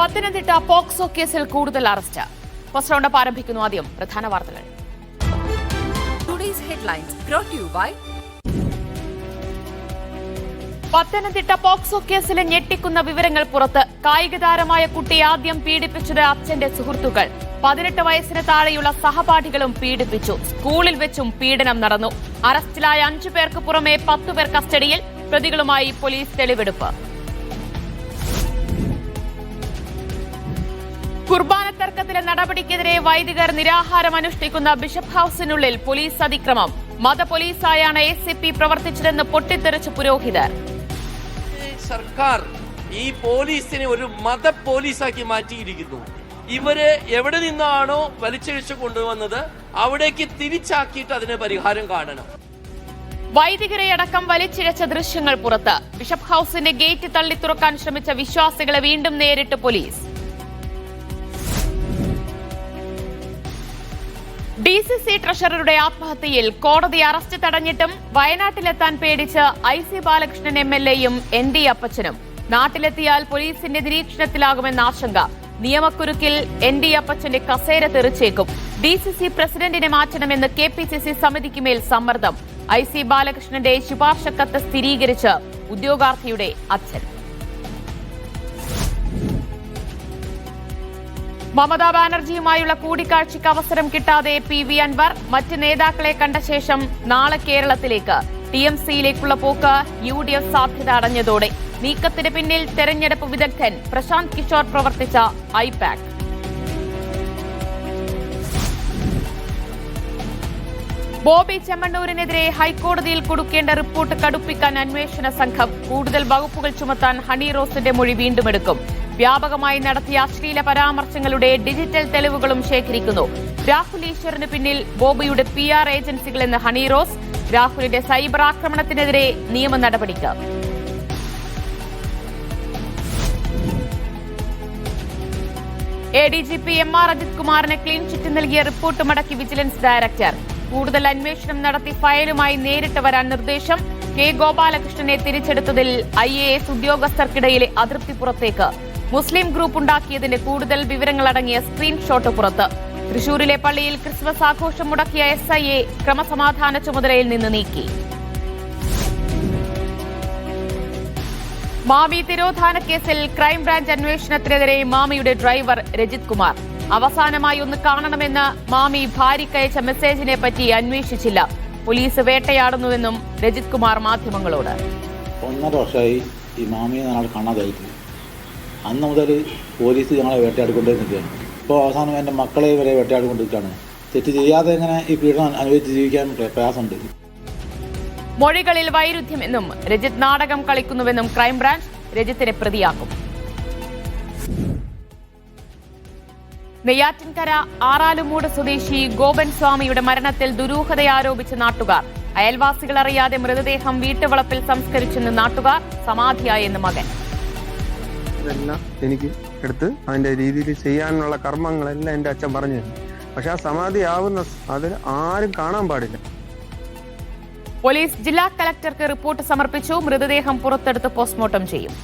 Pathanamthitta POCSO കേസിൽ കൂടുതൽ arrest. First round ആരംഭിക്കുന്നു. ആദ്യം പ്രധാന വാർത്തകൾ. പത്തനംതിട്ട പോക്സോ കേസിലെ ഞെട്ടിക്കുന്ന വിവരങ്ങൾ പുറത്ത്. കായിക താരമായ കുട്ടിയെ ആദ്യം പീഡിപ്പിച്ചത് അച്ഛന്റെ സുഹൃത്തുക്കൾ. 18 വയസ്സിന് താഴെയുള്ള സഹപാഠികളും പീഡിപ്പിച്ചു. സ്കൂളിൽ വെച്ചും പീഡനം നടന്നു. അറസ്റ്റിലായ 5 പേർക്ക് പുറമെ 10 പേർ കസ്റ്റഡിയിൽ. പ്രതികളുമായി പോലീസ് തെളിവെടുപ്പ്. കുർബാന തർക്കത്തിലെ നടപടിക്കെതിരെ വൈദികർ നിരാഹാരം അനുഷ്ഠിക്കുന്ന ബിഷപ്പ് ഹൌസിനുള്ളിൽ പോലീസ് അതിക്രമം. മതപോലീസായാണ് ACP പ്രവർത്തിച്ചതെന്ന് പൊട്ടിത്തെറിച്ച് പുരോഹിതർ. സർക്കാർ ഈ പോലീസിനെ ഒരു മത പോലീസാക്കി മാറ്റിയിരിക്കുന്നു. ഇവരെ എവിടെ നിന്നാണോ വലിച്ചിഴച്ചു കൊണ്ടുവന്നത് അവിടേക്ക് തിരിച്ചാക്കിയിട്ട് അതിന് പരിഹാരം കാണണം. വൈദികരെ അടക്കം വലിച്ചിഴച്ച ദൃശ്യങ്ങൾ പുറത്ത്. ബിഷപ്പ് ഹൌസിന്റെ ഗേറ്റ് തള്ളി തുറക്കാൻ ശ്രമിച്ച വിശ്വാസികളെ വീണ്ടും നേരിട്ട് പോലീസ്. DCC ട്രഷററുടെ ആത്മഹത്യയിൽ കോടതി അറസ്റ്റ് തടഞ്ഞിട്ടും വയനാട്ടിലെത്താൻ പേടിച്ച് IC ബാലകൃഷ്ണൻ MLAയും ND അപ്പച്ചനും. നാട്ടിലെത്തിയാൽ പോലീസിന്റെ നിരീക്ഷണത്തിലാകുമെന്ന ആശങ്ക. നിയമക്കുരുക്കിൽ ND അപ്പച്ചന്റെ കസേര തെറിച്ചേക്കും. DCC പ്രസിഡന്റിനെ മാറ്റണമെന്ന് KPCC സമിതിക്ക് മേൽ സമ്മർദ്ദം. IC ബാലകൃഷ്ണന്റെ ശുപാർശ കത്ത് സ്ഥിരീകരിച്ച് ഉദ്യോഗാർത്ഥിയുടെ അച്ഛൻ. മമതാ ബാനർജിയുമായുള്ള കൂടിക്കാഴ്ചയ്ക്ക് അവസരം കിട്ടാതെ PV അൻവർ. മറ്റ് നേതാക്കളെ കണ്ട ശേഷം നാളെ കേരളത്തിലേക്ക്. TMCയിലേക്കുള്ള പോക്ക് UDF സാധ്യത അടഞ്ഞതോടെ. നീക്കത്തിന് പിന്നിൽ തെരഞ്ഞെടുപ്പ് വിദഗ്ധൻ പ്രശാന്ത് കിഷോർ പ്രവർത്തിച്ച IPAC. ബോബി ചെമ്മണ്ണൂരിനെതിരെ ഹൈക്കോടതിയിൽ കൊടുക്കേണ്ട റിപ്പോർട്ട് കടുപ്പിക്കാൻ അന്വേഷണ സംഘം. കൂടുതൽ വകുപ്പുകൾ ചുമത്താൻ ഹണി റോസിന്റെ മൊഴി വീണ്ടും എടുക്കും. വ്യാപകമായി നടത്തിയ അശ്ലീല പരാമർശങ്ങളുടെ ഡിജിറ്റൽ തെളിവുകളും ശേഖരിക്കുന്നു. രാഹുൽ ഈശ്വറിന് പിന്നിൽ ബോബിയുടെ PR ഏജൻസികളെന്ന് ഹണി റോസ്. രാഹുലിന്റെ സൈബർ ആക്രമണത്തിനെതിരെ നിയമ നടപടിക്ക്. ADGP MR അജിത് കുമാറിന് ക്ലീൻ ചിറ്റ് നൽകിയ റിപ്പോർട്ട് മടക്കി വിജിലൻസ് ഡയറക്ടർ. കൂടുതൽ അന്വേഷണം നടത്തി ഫയലുമായി നേരിട്ട് വരാൻ നിർദ്ദേശം. K ഗോപാലകൃഷ്ണനെ തിരിച്ചെടുത്തതിൽ IAS ഉദ്യോഗസ്ഥർക്കിടയിലെ അതൃപ്തി പുറത്തേക്ക്. മുസ്ലിം ഗ്രൂപ്പ് ഉണ്ടാക്കിയതിന്റെ കൂടുതൽ വിവരങ്ങളടങ്ങിയ സ്ക്രീൻഷോട്ട് പുറത്ത്. തൃശൂരിലെ പള്ളിയിൽ ക്രിസ്മസ് ആഘോഷം മുടക്കിയ SIയെ ക്രമസമാധാന ചുമതലയിൽ നിന്ന് നീക്കി. മാമി തിരോധാന കേസിൽ ക്രൈംബ്രാഞ്ച് അന്വേഷണത്തിനെതിരെ മാമിയുടെ ഡ്രൈവർ രജിത് കുമാർ. അവസാനമായി ഒന്ന് കാണണമെന്ന് മാമി ഭാര്യയ്ക്കയച്ച മെസ്സേജിനെ പറ്റി അന്വേഷിച്ചില്ല. പോലീസ് വേട്ടയാടുന്നുവെന്നും രജിത് കുമാർ മാധ്യമങ്ങളോട്. 1.5 വർഷമായി ഈ മാമിയെ നാളെ കാണാതായിട്ട്. അന്ന് മുതൽ പോലീസ് ഞങ്ങളെ വേട്ടയാടിക്കൊണ്ടേ നിൽക്കുകയാണ്. ഇപ്പോൾ അവസാനം എൻ്റെ മക്കളെ വരെ വേട്ടയാടിക്കൊണ്ടിരിക്കുകയാണ്. തെറ്റ് ചെയ്യാതെ എങ്ങനെ ഈ പീഡനം അനുഭവിച്ച് ജീവിക്കാൻ പ്രയാസമുണ്ട്. മൊഴികളിൽ വൈരുദ്ധ്യമെന്നും രജിത് നാടകം കളിക്കുന്നുവെന്നും ക്രൈംബ്രാഞ്ച്. രജിത്തിനെ പ്രതിയാക്കും. നെയ്യാറ്റിൻകര ആറാലുമൂട് സ്വദേശി ഗോപൻ സ്വാമിയുടെ മരണത്തിൽ ദുരൂഹതയാരോപിച്ച് നാട്ടുകാർ. അയൽവാസികൾ അറിയാതെ മൃതദേഹം വീട്ടുവളപ്പിൽ സംസ്കരിച്ചെന്ന് നാട്ടുകാർ. സമാധിയായെന്ന് മകൻ. ഇതെല്ലാം എനിക്ക് എടുത്ത് അതിന്റെ രീതിയിൽ ചെയ്യാനുള്ള കർമ്മങ്ങളെല്ലാം എൻ്റെ അച്ഛൻ പറഞ്ഞു. പക്ഷെ ആ സമാധിയാവുന്ന അതിൽ ആരും കാണാൻ പാടില്ല. പോലീസ് ജില്ലാ കലക്ടർക്ക് റിപ്പോർട്ട് സമർപ്പിച്ചു. മൃതദേഹം പുറത്തെടുത്ത് പോസ്റ്റ്മോർട്ടം ചെയ്യും.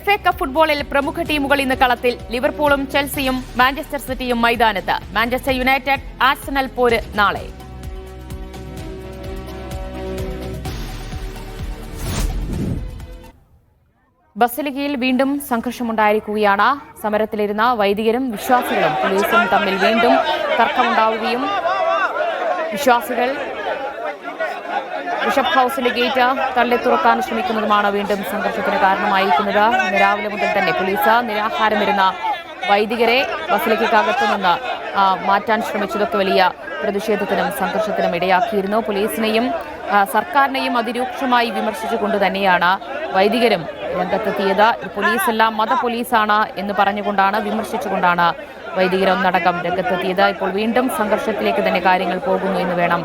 FA കപ്പ് ഫുട്ബോളിൽ പ്രമുഖ ടീമുകൾ ഇന്ന് കളത്തിൽ. ലിവർപൂളും ചെൽസിയും മാഞ്ചസ്റ്റർ സിറ്റിയും മൈതാനത്ത്. മാഞ്ചസ്റ്റർ യുണൈറ്റഡ് ആഴ്സണൽ പോര് നാളെ. ബസലിക്കയിൽ വീണ്ടും സംഘർഷമുണ്ടായിരിക്കുകയാണ്. സമരത്തിലിരുന്ന വൈദികരും വിശ്വാസികളും പോലീസും തമ്മിൽ വീണ്ടും തർക്കമുണ്ടാവുകയും വിശ്വാസികൾ ബിഷപ്പ് ഹൌസിന്റെ ഗേറ്റ് തള്ളി തുറക്കാൻ ശ്രമിക്കുന്നതുമാണ് വീണ്ടും സംഘർഷത്തിന് കാരണമായിരിക്കുന്നത്. ഇന്ന് രാവിലെ മുതൽ തന്നെ പോലീസ് നിരാഹാരമിരുന്ന വൈദികരെ ബസലിക്കകത്തു നിന്ന് മാറ്റാൻ ശ്രമിച്ചതൊക്കെ വലിയ പ്രതിഷേധത്തിനും സംഘർഷത്തിനും ഇടയാക്കിയിരുന്നു. പോലീസിനെയും സർക്കാരിനെയും അതിരൂക്ഷമായി വിമർശിച്ചുകൊണ്ട് തന്നെയാണ് വൈദികരും രംഗത്തെത്തിയത്. പോലീസെല്ലാം മതപോലീസാണ് എന്ന് പറഞ്ഞുകൊണ്ടാണ്, വിമർശിച്ചുകൊണ്ടാണ് വൈദികരൊന്നടക്കം രംഗത്തെത്തിയത്. ഇപ്പോൾ വീണ്ടും സംഘർഷത്തിലേക്ക് തന്നെ കാര്യങ്ങൾ പോകുന്നു എന്ന് വേണം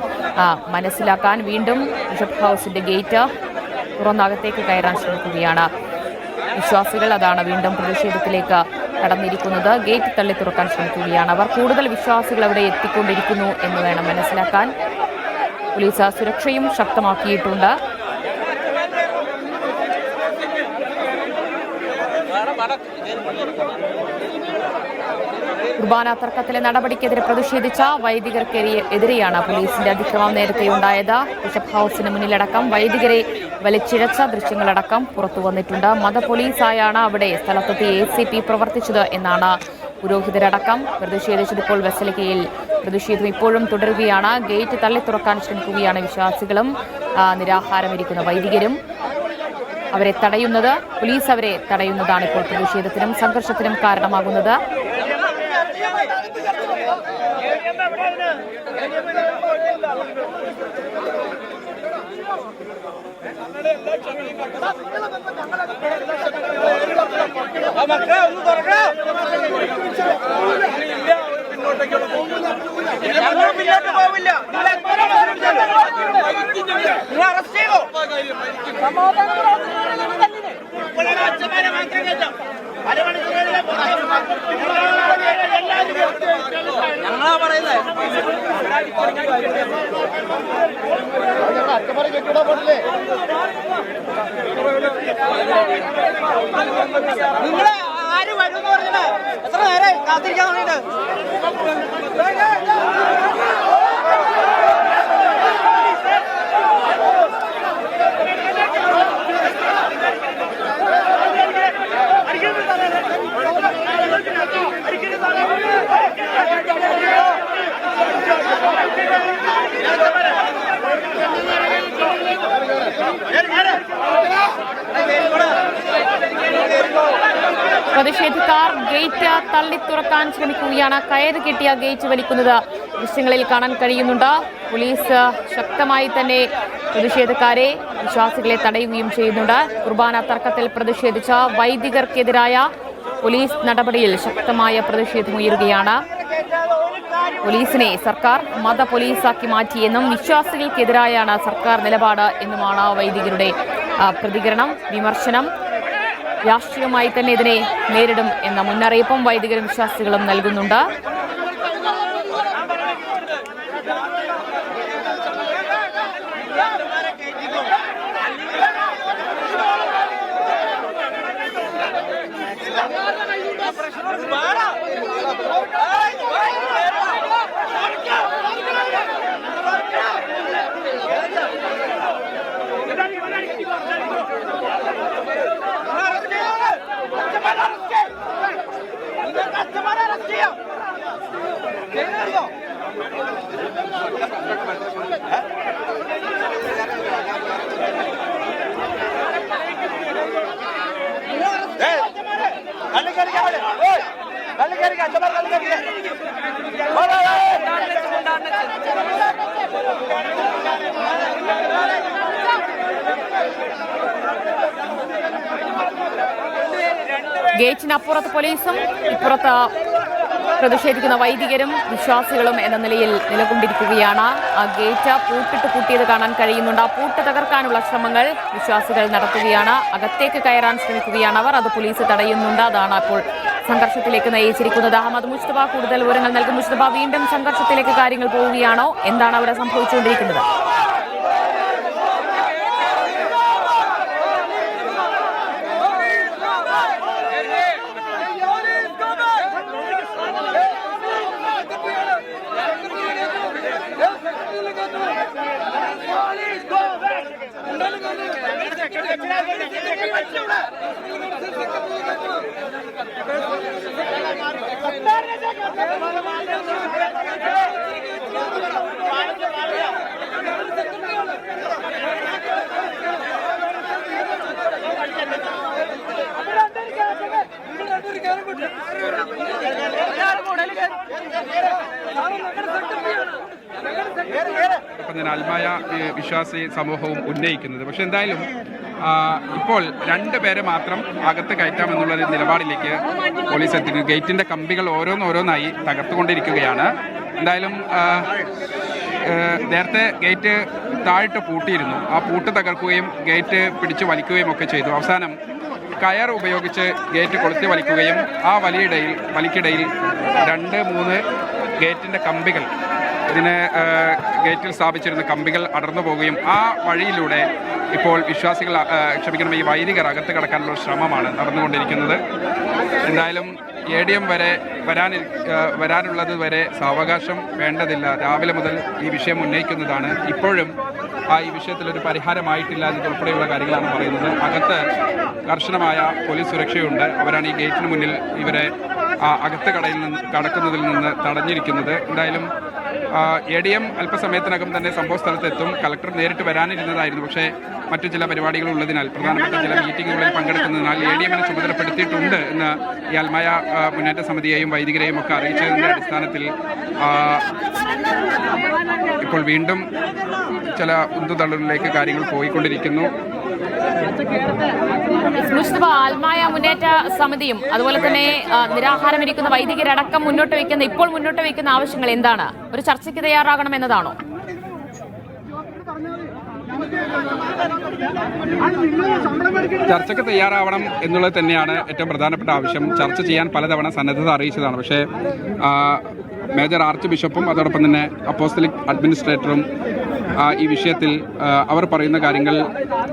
മനസ്സിലാക്കാൻ. വീണ്ടും ബിഷപ്പ് ഹൌസിന്റെ ഗേറ്റ് തുറന്നകത്തേക്ക് കയറാൻ ശ്രമിക്കുകയാണ് വിശ്വാസികൾ. അതാണ് വീണ്ടും പ്രതിഷേധത്തിലേക്ക് കടന്നിരിക്കുന്നത്. ഗേറ്റ് തള്ളി തുറക്കാൻ ശ്രമിക്കുകയാണ് അവർ. കൂടുതൽ വിശ്വാസികൾ അവിടെ എത്തിക്കൊണ്ടിരിക്കുന്നു എന്ന് വേണം മനസ്സിലാക്കാൻ. പോലീസ് സുരക്ഷയും ശക്തമാക്കിയിട്ടുണ്ട്. കുർബാന തർക്കത്തിലെ നടപടിക്കെതിരെ പ്രതിഷേധിച്ച വൈദികർക്കെതിരെയാണ് പോലീസിന്റെ അതിക്രമം നേരത്തെയുണ്ടായത്. ബിഷപ്പ് ഹൌസിന് മുന്നിലടക്കം വൈദികരെ വലിച്ചിഴച്ച ദൃശ്യങ്ങളടക്കം പുറത്തു വന്നിട്ടുണ്ട്. മത പോലീസായാണ് അവിടെ സ്ഥലത്തെത്തി ACP പ്രവർത്തിച്ചത് എന്നാണ് പുരോഹിതരടക്കം പ്രതിഷേധിച്ചത്. ഇപ്പോൾ ബസലിക്കയിൽ പ്രതിഷേധം ഇപ്പോഴും തുടരുകയാണ്. ഗേറ്റ് തള്ളി തുറക്കാൻ ശ്രമിക്കുകയാണ് വിശ്വാസികളും നിരാഹാരമിരിക്കുന്ന വൈദികരും. അവരെ തടയുന്നത് പോലീസ് അവരെ തടയുന്നതാണ് ഇപ്പോൾ പ്രതിഷേധത്തിനും സംഘർഷത്തിനും കാരണമാകുന്നത്. ഞങ്ങളാ പറയുന്നത് നിങ്ങളെ ആര് വരുമെന്ന് പറഞ്ഞത് എത്ര നേരം കാത്തിരിക്കാൻ വേണ്ടിട്ട് പ്രതിഷേധക്കാർ ഗേറ്റ് തള്ളി തുറക്കാൻ ശ്രമിക്കുകയാണ്. കയറ് കെട്ടിയ ഗേറ്റ് വലിക്കുന്നത് ദൃശ്യങ്ങളിൽ കാണാൻ കഴിയുന്നുണ്ട്. പോലീസ് ശക്തമായി തന്നെ പ്രതിഷേധക്കാരെ വിശ്വാസികളെ തടയുകയും ചെയ്യുന്നുണ്ട്. കുർബാന തർക്കത്തിൽ പ്രതിഷേധിച്ച വൈദികർക്കെതിരായ പോലീസ് നടപടിയിൽ ശക്തമായ പ്രതിഷേധമുയരുകയാണ്. പോലീസിനെ സർക്കാർ മത പോലീസാക്കി മാറ്റിയെന്നും വിശ്വാസികൾക്കെതിരായാണ് സർക്കാർ നിലപാട് എന്നുമാണ് വൈദികരുടെ പ്രതികരണം. വിമർശനം രാഷ്ട്രീയമായി തന്നെ ഇതിനെ നേരിടും എന്ന മുന്നറിയിപ്പും വൈദികരും വിശ്വാസികളും നൽകുന്നുണ്ട്. ഗേറ്റിനപ്പുറത്ത് പോലീസും ഇപ്പുറത്ത് പ്രതിഷേധിക്കുന്ന വൈദികരും വിശ്വാസികളും എന്ന നിലയിൽ നിലകൊണ്ടിരിക്കുകയാണ്. ആ ഗേറ്റ് പൂട്ടിയത് കാണാൻ കഴിയുന്നുണ്ട്. ആ പൂട്ട് തകർക്കാനുള്ള ശ്രമങ്ങൾ വിശ്വാസികൾ നടത്തുകയാണ്. അകത്തേക്ക് കയറാൻ ശ്രമിക്കുകയാണ് അവർ. അത് പോലീസ് തടയുന്നുണ്ട്. അതാണ് അപ്പോൾ സംഘർഷത്തിലേക്ക് നയിച്ചിരിക്കുന്നത്. അഹമ്മദ് മുസ്തഫ കൂടുതൽ വിവരങ്ങൾ നൽകും. മുസ്തഫ, വീണ്ടും സംഘർഷത്തിലേക്ക് കാര്യങ്ങൾ പോവുകയാണോ? എന്താണ് അവിടെ സംഭവിച്ചുകൊണ്ടിരിക്കുന്നത്? അൽമായ വിശ്വാസി സമൂഹവും ഉന്നയിക്കുന്നത്. പക്ഷെ എന്തായാലും ഇപ്പോൾ 2 പേരെ മാത്രം അകത്ത് കയറ്റാമെന്നുള്ളൊരു നിലപാടിലേക്ക് പോലീസ് എത്തിക്കുന്നു. ഗേറ്റിൻ്റെ കമ്പികൾ ഓരോന്നായി തകർത്തുകൊണ്ടിരിക്കുകയാണ്. എന്തായാലും നേരത്തെ ഗേറ്റ് താഴിട്ട് പൂട്ടിയിരുന്നു. ആ പൂട്ട് തകർക്കുകയും ഗേറ്റ് പിടിച്ച് വലിക്കുകയും ഒക്കെ ചെയ്തു. അവസാനം കയർ ഉപയോഗിച്ച് ഗേറ്റ് കൊളുത്തി വലിക്കുകയും ആ വലിക്കിടയിൽ 2-3 ഗേറ്റിൻ്റെ കമ്പികൾ ഗേറ്റിൽ സ്ഥാപിച്ചിരുന്ന കമ്പികൾ അടർന്നു പോവുകയും ആ വഴിയിലൂടെ ഇപ്പോൾ വിശ്വാസികൾ ഈ വൈദികർ അകത്ത് കടക്കാനുള്ള ശ്രമമാണ് നടന്നുകൊണ്ടിരിക്കുന്നത്. എന്തായാലും ADM വരെ വരാനുള്ളത് വരെ സാവകാശം വേണ്ടതില്ല. രാവിലെ മുതൽ ഈ വിഷയം ഉന്നയിക്കുന്നതാണ്. ഇപ്പോഴും ഈ വിഷയത്തിലൊരു പരിഹാരമായിട്ടില്ല എന്നതുൾപ്പെടെയുള്ള കാര്യങ്ങളാണ് പറയുന്നത്. അകത്ത് കർശനമായ പോലീസ് സുരക്ഷയുണ്ട്. അവരാണ് ഈ ഗേറ്റിന് മുന്നിൽ ഇവരെ അകത്ത് കടക്കുന്നതിൽ നിന്ന് തടഞ്ഞിരിക്കുന്നത്. എന്തായാലും ADM അല്പസമയത്തിനകം തന്നെ സംഭവ സ്ഥലത്തെത്തും. കളക്ടർ നേരിട്ട് വരാനിരുന്നതായിരുന്നു. പക്ഷേ മറ്റു ചില പരിപാടികൾ ഉള്ളതിനാൽ, പ്രധാനപ്പെട്ട ചില മീറ്റിങ്ങുകളിൽ പങ്കെടുക്കുന്നതിനാൽ ADMനെ ചുമതലപ്പെടുത്തിയിട്ടുണ്ട് എന്ന് ഈ അൽമായ മുന്നേറ്റ സമിതിയെയും വൈദികരെയും ഒക്കെ അറിയിച്ചതിൻ്റെ അടിസ്ഥാനത്തിൽ ഇപ്പോൾ വീണ്ടും ചില ഉന്തുതള്ളിലേക്ക് കാര്യങ്ങൾ പോയിക്കൊണ്ടിരിക്കുന്നു. ആൽമായ മുന്നേറ്റ സമിതിയും അതുപോലെ തന്നെ നിരാഹാരമിരിക്കുന്ന വൈദികരടക്കം ഇപ്പോൾ മുന്നോട്ട് വയ്ക്കുന്ന ആവശ്യങ്ങൾ എന്താണ്? ഒരു ചർച്ചയ്ക്ക് തയ്യാറാകണമെന്നതാണോ? ചർച്ചയ്ക്ക് തയ്യാറാവണം എന്നുള്ളത് തന്നെയാണ് ഏറ്റവും പ്രധാനപ്പെട്ട ആവശ്യം. ചർച്ച ചെയ്യാൻ പലതവണ സന്നദ്ധത അറിയിച്ചതാണ്. പക്ഷേ മേജർ ആർച്ച് ബിഷപ്പും അതോടൊപ്പം തന്നെ അപ്പോസ്തലിക് അഡ്മിനിസ്ട്രേറ്ററും ഈ വിഷയത്തിൽ അവർ പറയുന്ന കാര്യങ്ങൾ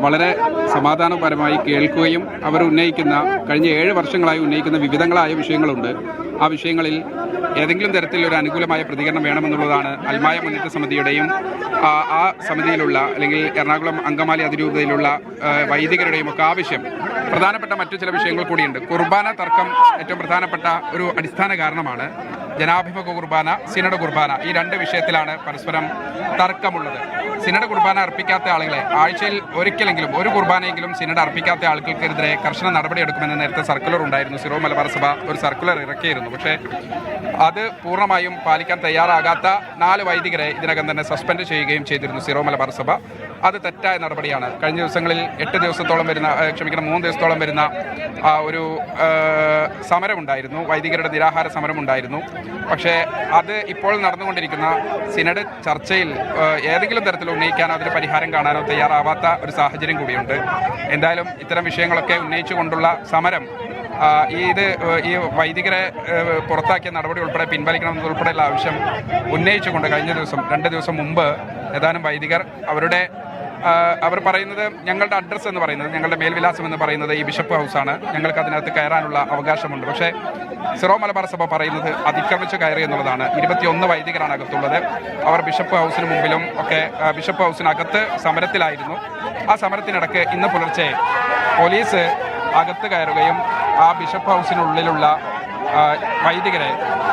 വളരെ സമാധാനപരമായി കേൾക്കുകയും അവർ ഉന്നയിക്കുന്ന കഴിഞ്ഞ 7 വർഷങ്ങളായി ഉന്നയിക്കുന്ന വിവിധങ്ങളായ വിഷയങ്ങളുണ്ട്. ആ വിഷയങ്ങളിൽ ഏതെങ്കിലും തരത്തിലൊരു അനുകൂലമായ പ്രതികരണം വേണമെന്നുള്ളതാണ് അൽമായ മുന്നേറ്റ സമിതിയുടെയും ആ സമിതിയിലുള്ള അല്ലെങ്കിൽ എറണാകുളം അങ്കമാലി അതിരൂപതയിലുള്ള വൈദികരുടെയും ഒക്കെ ആവശ്യം. പ്രധാനപ്പെട്ട മറ്റു ചില വിഷയങ്ങൾ കൂടിയുണ്ട്. കുർബാന തർക്കം ഏറ്റവും പ്രധാനപ്പെട്ട ഒരു അടിസ്ഥാന കാരണമാണ്. ജനാഭിമുഖ കുർബാന, സിനഡ് കുർബാന, ഈ 2 വിഷയത്തിലാണ് പരസ്പരം തർക്കമുള്ളത്. സിനഡ് കുർബാന അർപ്പിക്കാത്ത ആളുകളെ ആഴ്ചയിൽ ഒരിക്കലെങ്കിലും ഒരു കുർബാനയെങ്കിലും സിനഡ് അർപ്പിക്കാത്ത ആളുകൾക്കെതിരെ കർശന നടപടിയെടുക്കുമെന്ന് നേരത്തെ സർക്കുലർ ഉണ്ടായിരുന്നു. സിറോ മലബാർ സഭ ഒരു സർക്കുലർ ഇറക്കിയിരുന്നു. പക്ഷേ അത് പൂർണ്ണമായും പാലിക്കാൻ തയ്യാറാകാത്ത 4 വൈദികരെ ഇതിനകം തന്നെ സസ്പെൻഡ് ചെയ്യുകയും ചെയ്തിരുന്നു സിറോ മലബാർ സഭ. അത് തെറ്റായ നടപടിയാണ്. കഴിഞ്ഞ ദിവസങ്ങളിൽ 3 ദിവസത്തോളം വരുന്ന ഒരു സമരമുണ്ടായിരുന്നു. വൈദികരുടെ നിരാഹാര സമരമുണ്ടായിരുന്നു. പക്ഷേ അത് ഇപ്പോൾ നടന്നുകൊണ്ടിരിക്കുന്ന സിനഡ് ചർച്ചയിൽ ഏതെങ്കിലും തരത്തിൽ ഉന്നയിക്കാനോ അതിന് പരിഹാരം കാണാനോ തയ്യാറാവാത്ത ഒരു സാഹചര്യം കൂടിയുണ്ട്. എന്തായാലും ഇത്തരം വിഷയങ്ങളൊക്കെ ഉന്നയിച്ചുകൊണ്ടുള്ള സമരം ഈ വൈദികരെ പുറത്താക്കിയ നടപടി ഉൾപ്പെടെ പിൻവലിക്കണമെന്നുൾപ്പെടെയുള്ള ആവശ്യം ഉന്നയിച്ചുകൊണ്ട് കഴിഞ്ഞ ദിവസം 2 ദിവസം മുമ്പ് ഏതാനും വൈദികർ അവർ പറയുന്നത്, ഞങ്ങളുടെ അഡ്രസ്സ് എന്ന് പറയുന്നത്, ഞങ്ങളുടെ മേൽവിലാസം എന്ന് പറയുന്നത് ഈ ബിഷപ്പ് ഹൗസാണ്, ഞങ്ങൾക്ക് അതിനകത്ത് കയറാനുള്ള അവകാശമുണ്ട്. പക്ഷേ സിറോ മലബാർ സഭ പറയുന്നത് അതിക്രമിച്ച് കയറി എന്നുള്ളതാണ്. 21 വൈദികരാണ് അകത്തുള്ളത്. അവർ ബിഷപ്പ് ഹൗസിന് മുമ്പിലും ഒക്കെ ബിഷപ്പ് ഹൗസിനകത്ത് സമരത്തിലായിരുന്നു. ആ സമരത്തിനിടയ്ക്ക് ഇന്ന് പുലർച്ചെ പോലീസ് അകത്ത് കയറുകയും ആ ബിഷപ്പ് ഹൗസിനുള്ളിലുള്ള വൈദികരെ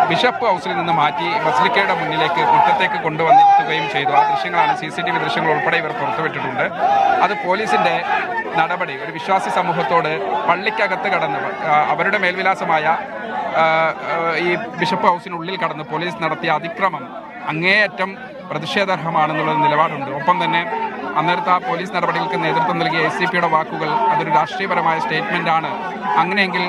ബിഷപ്പ് ഹൗസിൽ നിന്ന് മാറ്റി ബസിലിക്കയുടെ മുന്നിലേക്ക് മുറ്റത്തേക്ക് കൊണ്ടുവന്നിരുത്തുകയും ചെയ്തു. ആ ദൃശ്യങ്ങളാണ്, CCTV ദൃശ്യങ്ങൾ ഉൾപ്പെടെ ഇവർ പുറത്തുവിട്ടിട്ടുണ്ട്. അത് പോലീസിന്റെ നടപടി. ഒരു വിശ്വാസി സമൂഹത്തോട് പള്ളിക്കകത്ത് കടന്ന് അവരുടെ മേൽവിലാസമായ ഈ ബിഷപ്പ് ഹൗസിനുള്ളിൽ കടന്ന് പോലീസ് നടത്തിയ അതിക്രമം അങ്ങേയറ്റം പ്രതിഷേധാർഹമാണെന്നുള്ള നിലപാടുണ്ട്. ഒപ്പം തന്നെ അന്നേരത്തെ ആ പോലീസ് നടപടികൾക്ക് നേതൃത്വം നൽകിയ SCPയുടെ വാക്കുകൾ അതൊരു രാഷ്ട്രീയപരമായ സ്റ്റേറ്റ്മെന്റ് ആണ്. അങ്ങനെയെങ്കിൽ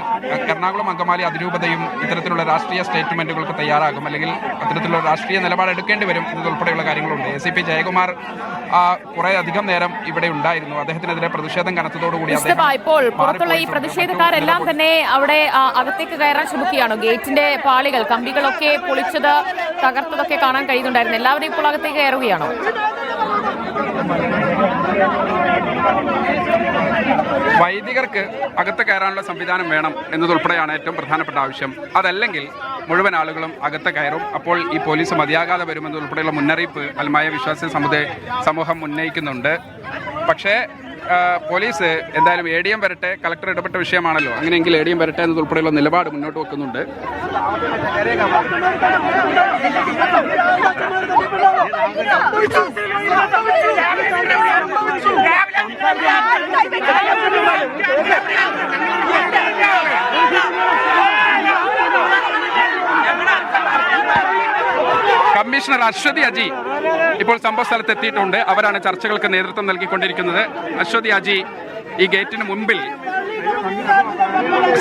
എറണാകുളം അങ്കമാലി അതിരൂപതയും ഇത്തരത്തിലുള്ള രാഷ്ട്രീയ സ്റ്റേറ്റ്മെന്റുകൾക്ക് തയ്യാറാകും, അല്ലെങ്കിൽ അത്തരത്തിലുള്ള രാഷ്ട്രീയ നിലപാടെടുക്കേണ്ടി വരും എന്നതുൾപ്പെടെയുള്ള കാര്യങ്ങളുണ്ട്. ACP ജയകുമാർ കുറെ അധികം നേരം ഇവിടെ ഉണ്ടായിരുന്നു. അദ്ദേഹത്തിനെതിരെ പ്രതിഷേധം കനത്തതോടുകൂടി ഇപ്പോൾ പുറത്തുള്ള ഈ പ്രതിഷേധക്കാരെല്ലാം തന്നെ അവിടെ അകത്തേക്ക് കയറാൻ ശ്രമിക്കുകയാണ്. ഗേറ്റിന്റെ പാളികൾ, കമ്പികളൊക്കെ പൊളിച്ചത്, തകർത്തതൊക്കെ കാണാൻ കഴിയുന്നുണ്ടായിരുന്നു. എല്ലാവരും ഇപ്പോൾ അകത്തേക്ക് കയറുകയാണോ? വൈദികർക്ക് അകത്ത് കയറാനുള്ള സംവിധാനം വേണം എന്നതുൾപ്പെടെയാണ് ഏറ്റവും പ്രധാനപ്പെട്ട ആവശ്യം. അതല്ലെങ്കിൽ മുഴുവൻ ആളുകളും അകത്ത് കയറും. അപ്പോൾ ഈ പോലീസ് മതിയാകാതെ വരുമെന്നതുൾപ്പെടെയുള്ള മുന്നറിയിപ്പ് അൽമായ വിശ്വാസി സമൂഹം ഉന്നയിക്കുന്നുണ്ട്. പക്ഷേ പോലീസ് എന്തായാലും ADM വരട്ടെ, കളക്ടർ ഇടപെട്ട വിഷയമാണല്ലോ, അങ്ങനെയെങ്കിൽ ADM വരട്ടെ എന്നതുൾപ്പെടെയുള്ള നിലപാട് മുന്നോട്ട് വെക്കുന്നുണ്ട്. കമ്മീഷണർ അശ്വതി അജി ഇപ്പോൾ സംഭവ സ്ഥലത്ത് എത്തിയിട്ടുണ്ട്. അവരാണ് ചർച്ചകൾക്ക് നേതൃത്വം നൽകിക്കൊണ്ടിരിക്കുന്നത്. അശ്വതി അജി ഈ ഗേറ്റിന് മുൻപിൽ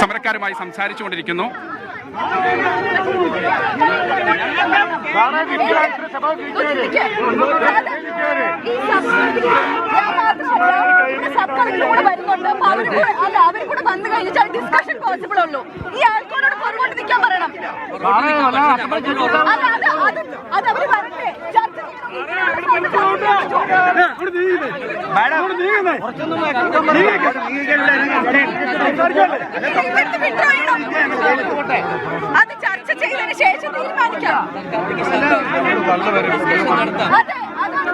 സമരക്കാരുമായി സംസാരിച്ചുകൊണ്ടിരിക്കുന്നു. അവർ കൂടെ വന്നു കഴിഞ്ഞാൽ ഡിസ്കഷൻ പോസിബിൾ ഉള്ളൂ. ഈ ആൾക്കാരോട് പുറകോട്ട് നിൽക്കാൻ പറയണം. അത് അവര് വരട്ടെ, ചർച്ച ചെയ്യണം. അത് ചർച്ച ചെയ്തതിന് ശേഷം തീരുമാനിക്കാം. അതെ, അതാണ്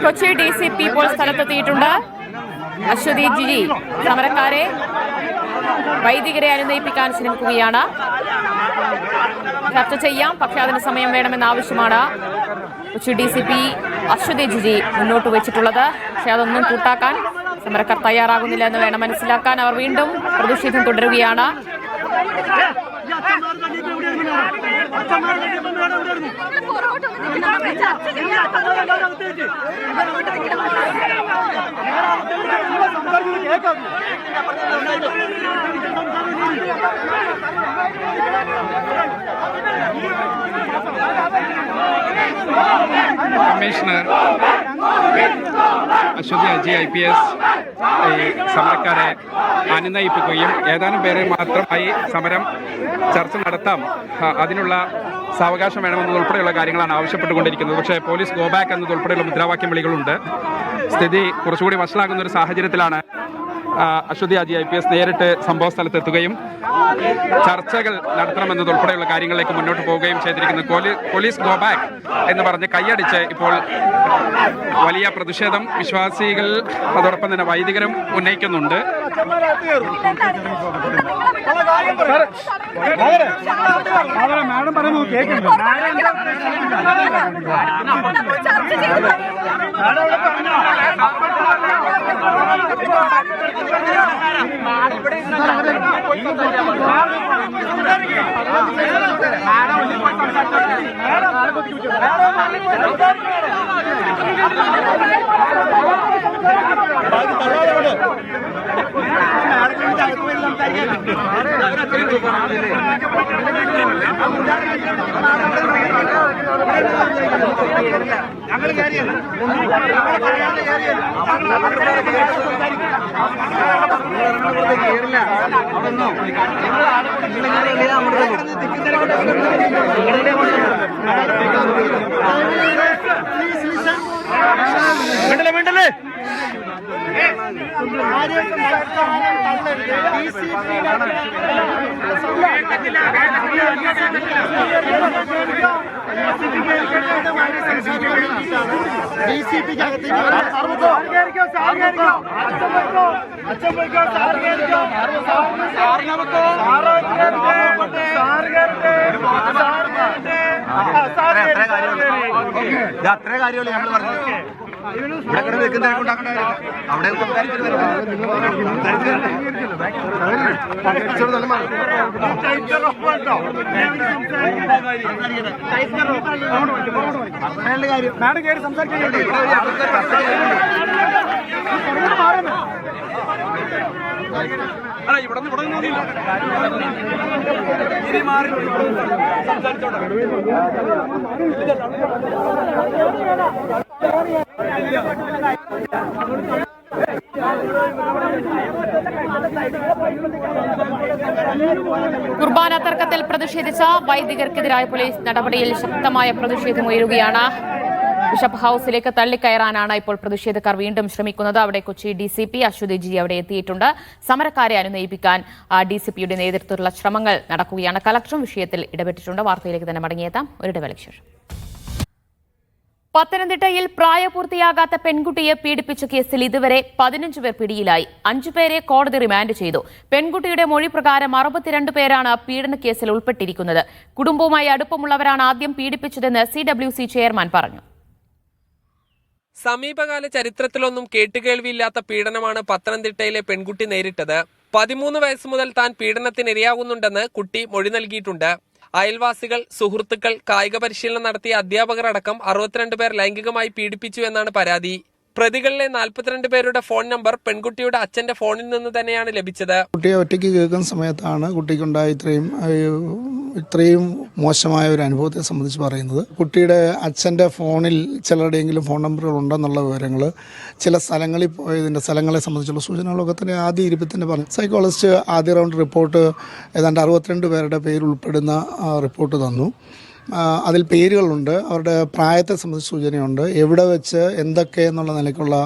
കൊച്ചി DCP ഇപ്പോൾ സ്ഥലത്തെത്തിയിട്ടുണ്ട്. അശ്വതി ജിജി സമരക്കാരെ വൈദികരെ അനുനയിപ്പിക്കാൻ ശ്രമിക്കുകയാണ്. ചർച്ച ചെയ്യാം, പക്ഷേ അതിന് സമയം വേണമെന്ന ആവശ്യമാണ് കൊച്ചി DCP അശ്വതി ജിജി മുന്നോട്ട് വെച്ചിട്ടുള്ളത്. പക്ഷേ അതൊന്നും കൂട്ടാക്കാൻ സമരക്കാർ തയ്യാറാകുന്നില്ല എന്ന് വേണം മനസ്സിലാക്കാൻ. അവർ വീണ്ടും പ്രതിഷേധം തുടരുകയാണ്. കമ്മീഷണർ അശ്വതി അജി IPS സമരക്കാരെ അനുനയിപ്പിക്കുകയും ഏതാനും പേരെ മാത്രമായി സമരം ചർച്ച നടത്താം, അതിനുള്ള സാവകാശം വേണമെന്നതുൾപ്പെടെയുള്ള കാര്യങ്ങളാണ് ആവശ്യപ്പെട്ടുകൊണ്ടിരിക്കുന്നത്. പക്ഷേ പോലീസ് ഗോ ബാക്ക് എന്നതുൾപ്പെടെയുള്ള മുദ്രാവാക്യം വിളികളുണ്ട്. സ്ഥിതി കുറച്ചുകൂടി വഷളാകുന്ന ഒരു സാഹചര്യത്തിലാണ് അശ്വതി അജി IPS നേരിട്ട് സംഭവ സ്ഥലത്തെത്തുകയും ചർച്ചകൾ നടത്തണമെന്നതുൾപ്പെടെയുള്ള കാര്യങ്ങളിലേക്ക് മുന്നോട്ട് പോവുകയും ചെയ്തിരിക്കുന്നത്. പോലീസ് ഗോ ബാക്ക് എന്ന് പറഞ്ഞ് കൈയടിച്ച് ഇപ്പോൾ വലിയ പ്രതിഷേധം വിശ്വാസികൾ അതോടൊപ്പം തന്നെ വൈദികരും ഉന്നയിക്കുന്നുണ്ട്. അത്ര കാര്യമല്ലേ നമ്മൾ പറഞ്ഞത്. ഇവിടെ വെക്കുന്ന അവിടെ മാഡം കയറി സംസാരിക്കാൻ ഇവിടെ കുർബാന തർക്കത്തിൽ പ്രതിഷേധിച്ച വൈദികർക്കെതിരായ പോലീസ് നടപടിയിൽ ശക്തമായ പ്രതിഷേധമുയരുകയാണ്. ബിഷപ്പ് ഹൌസിലേക്ക് തള്ളിക്കയറാനാണ് ഇപ്പോൾ പ്രതിഷേധക്കാർ വീണ്ടും ശ്രമിക്കുന്നത്. അവിടെ കൊച്ചി DCP അശ്വതി ജി അവിടെ എത്തിയിട്ടുണ്ട്. സമരക്കാരെ അനുനയിപ്പിക്കാൻ DCPയുടെ നേതൃത്വത്തിലുള്ള ശ്രമങ്ങൾ നടക്കുകയാണ്. കളക്ടറും വിഷയത്തിൽ ഇടപെട്ടിട്ടുണ്ട്. വാർത്തയിലേക്ക് തന്നെ മടങ്ങിയെത്താം. ഒരിടവേളയ്ക്ക് ശേഷം. പത്തനംതിട്ടയിൽ പ്രായപൂർത്തിയാകാത്ത പെൺകുട്ടിയെ പീഡിപ്പിച്ച കേസിൽ ഇതുവരെ 15 പേർ പിടിയിലായി. 5 പേരെ കോടതി റിമാൻഡ് ചെയ്തു. പെൺകുട്ടിയുടെ മൊഴി പ്രകാരം 62 പേരാണ് പീഡന കേസിൽ ഉൾപ്പെട്ടിരിക്കുന്നത്. കുടുംബവുമായി അടുപ്പമുള്ളവരാണ് ആദ്യം പീഡിപ്പിച്ചതെന്ന് CWC ചെയർമാൻ പറഞ്ഞു. സമീപകാല ചരിത്രത്തിലൊന്നും കേട്ടുകേൾവിയില്ലാത്ത പീഡനമാണ് പത്തനംതിട്ടയിലെ പെൺകുട്ടി നേരിട്ടത്. 13 വയസ്സ് മുതൽ താൻ പീഡനത്തിനിരയാകുന്നുണ്ടെന്ന് കുട്ടി മൊഴി നൽകിയിട്ടുണ്ട്. അയൽവാസികൾ, സുഹൃത്തുക്കൾ, കായിക പരിശീലനം നടത്തിയ അധ്യാപകർ അടക്കം 62 പേർ ലൈംഗികമായി പീഡിപ്പിച്ചു എന്നാണ് പരാതി. പ്രതികളിലെ 42 പേരുടെ ഫോൺ നമ്പർ പെൺകുട്ടിയുടെ അച്ഛന്റെ ഫോണിൽ നിന്ന് തന്നെയാണ് ലഭിച്ചത്. കുട്ടിയെ ഒറ്റയ്ക്ക് കേൾക്കുന്ന സമയത്താണ് കുട്ടിക്കുണ്ടായ ഇത്രയും മോശമായ ഒരു അനുഭവത്തെ സംബന്ധിച്ച് പറയുന്നത്. കുട്ടിയുടെ അച്ഛൻ്റെ ഫോണിൽ ചിലരുടെയെങ്കിലും ഫോൺ നമ്പറുകൾ ഉണ്ടെന്നുള്ള വിവരങ്ങൾ, ചില സ്ഥലങ്ങളിൽ പോയതിൻ്റെ സ്ഥലങ്ങളെ സംബന്ധിച്ചുള്ള സൂചനകളൊക്കെ തന്നെ ആദ്യ ഇരുപ്പിൽ തന്നെ പറഞ്ഞു. സൈക്കോളജിസ്റ്റ് ആദ്യ റൗണ്ട് റിപ്പോർട്ട് ഏതാണ്ട് 62 പേരുടെ പേര് ഉൾപ്പെടുന്ന റിപ്പോർട്ട് തന്നു. അതിൽ പേരുകളുണ്ട്, അവരുടെ പ്രായത്തെ സംബന്ധിച്ച് സൂചനയുണ്ട്, എവിടെ വെച്ച് എന്തൊക്കെ എന്നുള്ള നിലയ്ക്കുള്ള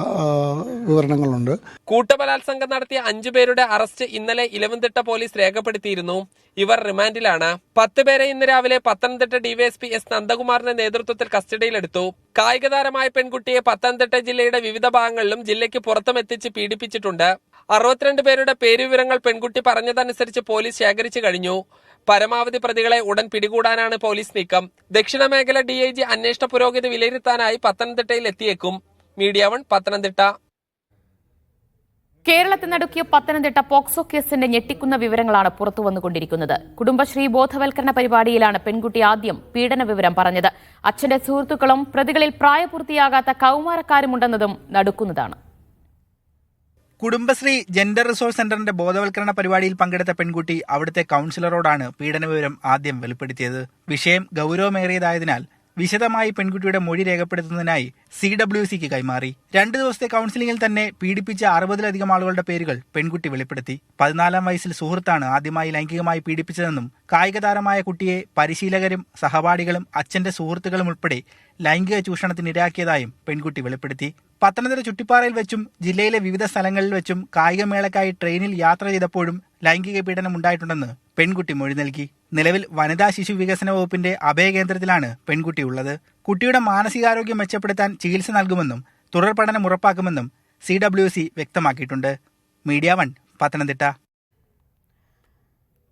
വിവരണങ്ങളുണ്ട്. കൂട്ടബലാത്സംഗം നടത്തിയ 5 പേരുടെ അറസ്റ്റ് ഇന്നലെ ഇലവന്തിട്ട പോലീസ് രേഖപ്പെടുത്തിയിരുന്നു. ഇവർ റിമാൻഡിലാണ്. 10 പേരെ ഇന്ന് രാവിലെ പത്തനംതിട്ട ഡിവൈഎസ്പി എസ് നന്ദകുമാറിന്റെ നേതൃത്വത്തിൽ കസ്റ്റഡിയിലെടുത്തു. കായിക താരമായ പെൺകുട്ടിയെ പത്തനംതിട്ട ജില്ലയുടെ വിവിധ ഭാഗങ്ങളിലും ജില്ലയ്ക്ക് പുറത്തും എത്തിച്ച് പീഡിപ്പിച്ചിട്ടുണ്ട്. 62 പേരുടെ പേരുവിവരങ്ങൾ പെൺകുട്ടി പറഞ്ഞതനുസരിച്ച് പോലീസ് ശേഖരിച്ചു കഴിഞ്ഞു. പരമാവധി പ്രതികളെ ഉടൻ പിടികൂടാനാണ് പോലീസ് നീക്കം. ദക്ഷിണ മേഖല DIG അന്വേഷണ പുരോഗതി വിലയിരുത്താനായി പത്തനംതിട്ടയിൽ എത്തിയേക്കും. മീഡിയ 1 പത്തനംതിട്ട. കേരളത്തിൽ നടുക്കിയ പത്തനംതിട്ട പോക്സോ കേസിന്റെ ഞെട്ടിക്കുന്ന വിവരങ്ങളാണ് പുറത്തുവന്നുകൊണ്ടിരിക്കുന്നത്. കുടുംബശ്രീ ബോധവൽക്കരണ പരിപാടിയിലാണ് പെൺകുട്ടി ആദ്യം പീഡന വിവരം പറഞ്ഞത്. അച്ഛന്റെ സുഹൃത്തുക്കളും പ്രതികളിൽ പ്രായപൂർത്തിയാകാത്ത കൗമാരക്കാരുമുണ്ടെന്നതും നടുക്കുന്നതാണ്. കുടുംബശ്രീ ജെൻഡർ റിസോഴ്സ് സെന്ററിന്റെ ബോധവൽക്കരണ പരിപാടിയിൽ പങ്കെടുത്ത പെൺകുട്ടി അവിടുത്തെ കൌൺസിലറോടാണ് പീഡനവിവരം ആദ്യം വെളിപ്പെടുത്തിയത്. വിഷയം ഗൌരവമേറിയതായതിനാൽ വിശദമായി പെൺകുട്ടിയുടെ മൊഴി രേഖപ്പെടുത്തുന്നതിനായി CWCക്ക് കൈമാറി. 2 ദിവസത്തെ കൌൺസിലിംഗിൽ തന്നെ പീഡിപ്പിച്ച 60-ലധികം ആളുകളുടെ പേരുകൾ പെൺകുട്ടി വെളിപ്പെടുത്തി. 14-ാം വയസ്സിൽ സുഹൃത്താണ് ആദ്യമായി ലൈംഗികമായി പീഡിപ്പിച്ചതെന്നും കായിക താരമായ കുട്ടിയെ പരിശീലകരും സഹപാഠികളും അച്ഛന്റെ സുഹൃത്തുക്കളും ഉൾപ്പെടെ ലൈംഗിക ചൂഷണത്തിനിരയാക്കിയതായും പെൺകുട്ടി വെളിപ്പെടുത്തി. പത്തനംതിട്ട ചുട്ടിപ്പാറയിൽ വെച്ചും ജില്ലയിലെ വിവിധ സ്ഥലങ്ങളിൽ വെച്ചും കായികമേളയ്ക്കായി ട്രെയിനിൽ യാത്ര ചെയ്തപ്പോഴും ലൈംഗിക പീഡനം ഉണ്ടായിട്ടുണ്ടെന്ന് പെൺകുട്ടി മൊഴി നൽകി. നിലവിൽ വനിതാ ശിശു വികസന വകുപ്പിന്റെ അഭയകേന്ദ്രത്തിലാണ് പെൺകുട്ടി ഉള്ളത്. കുട്ടിയുടെ മാനസികാരോഗ്യം മെച്ചപ്പെടുത്താൻ ചികിത്സ നൽകുമെന്നും തുടർ പഠനം ഉറപ്പാക്കുമെന്നും CWC വ്യക്തമാക്കിയിട്ടുണ്ട്. മീഡിയ 1 പത്തനംതിട്ട.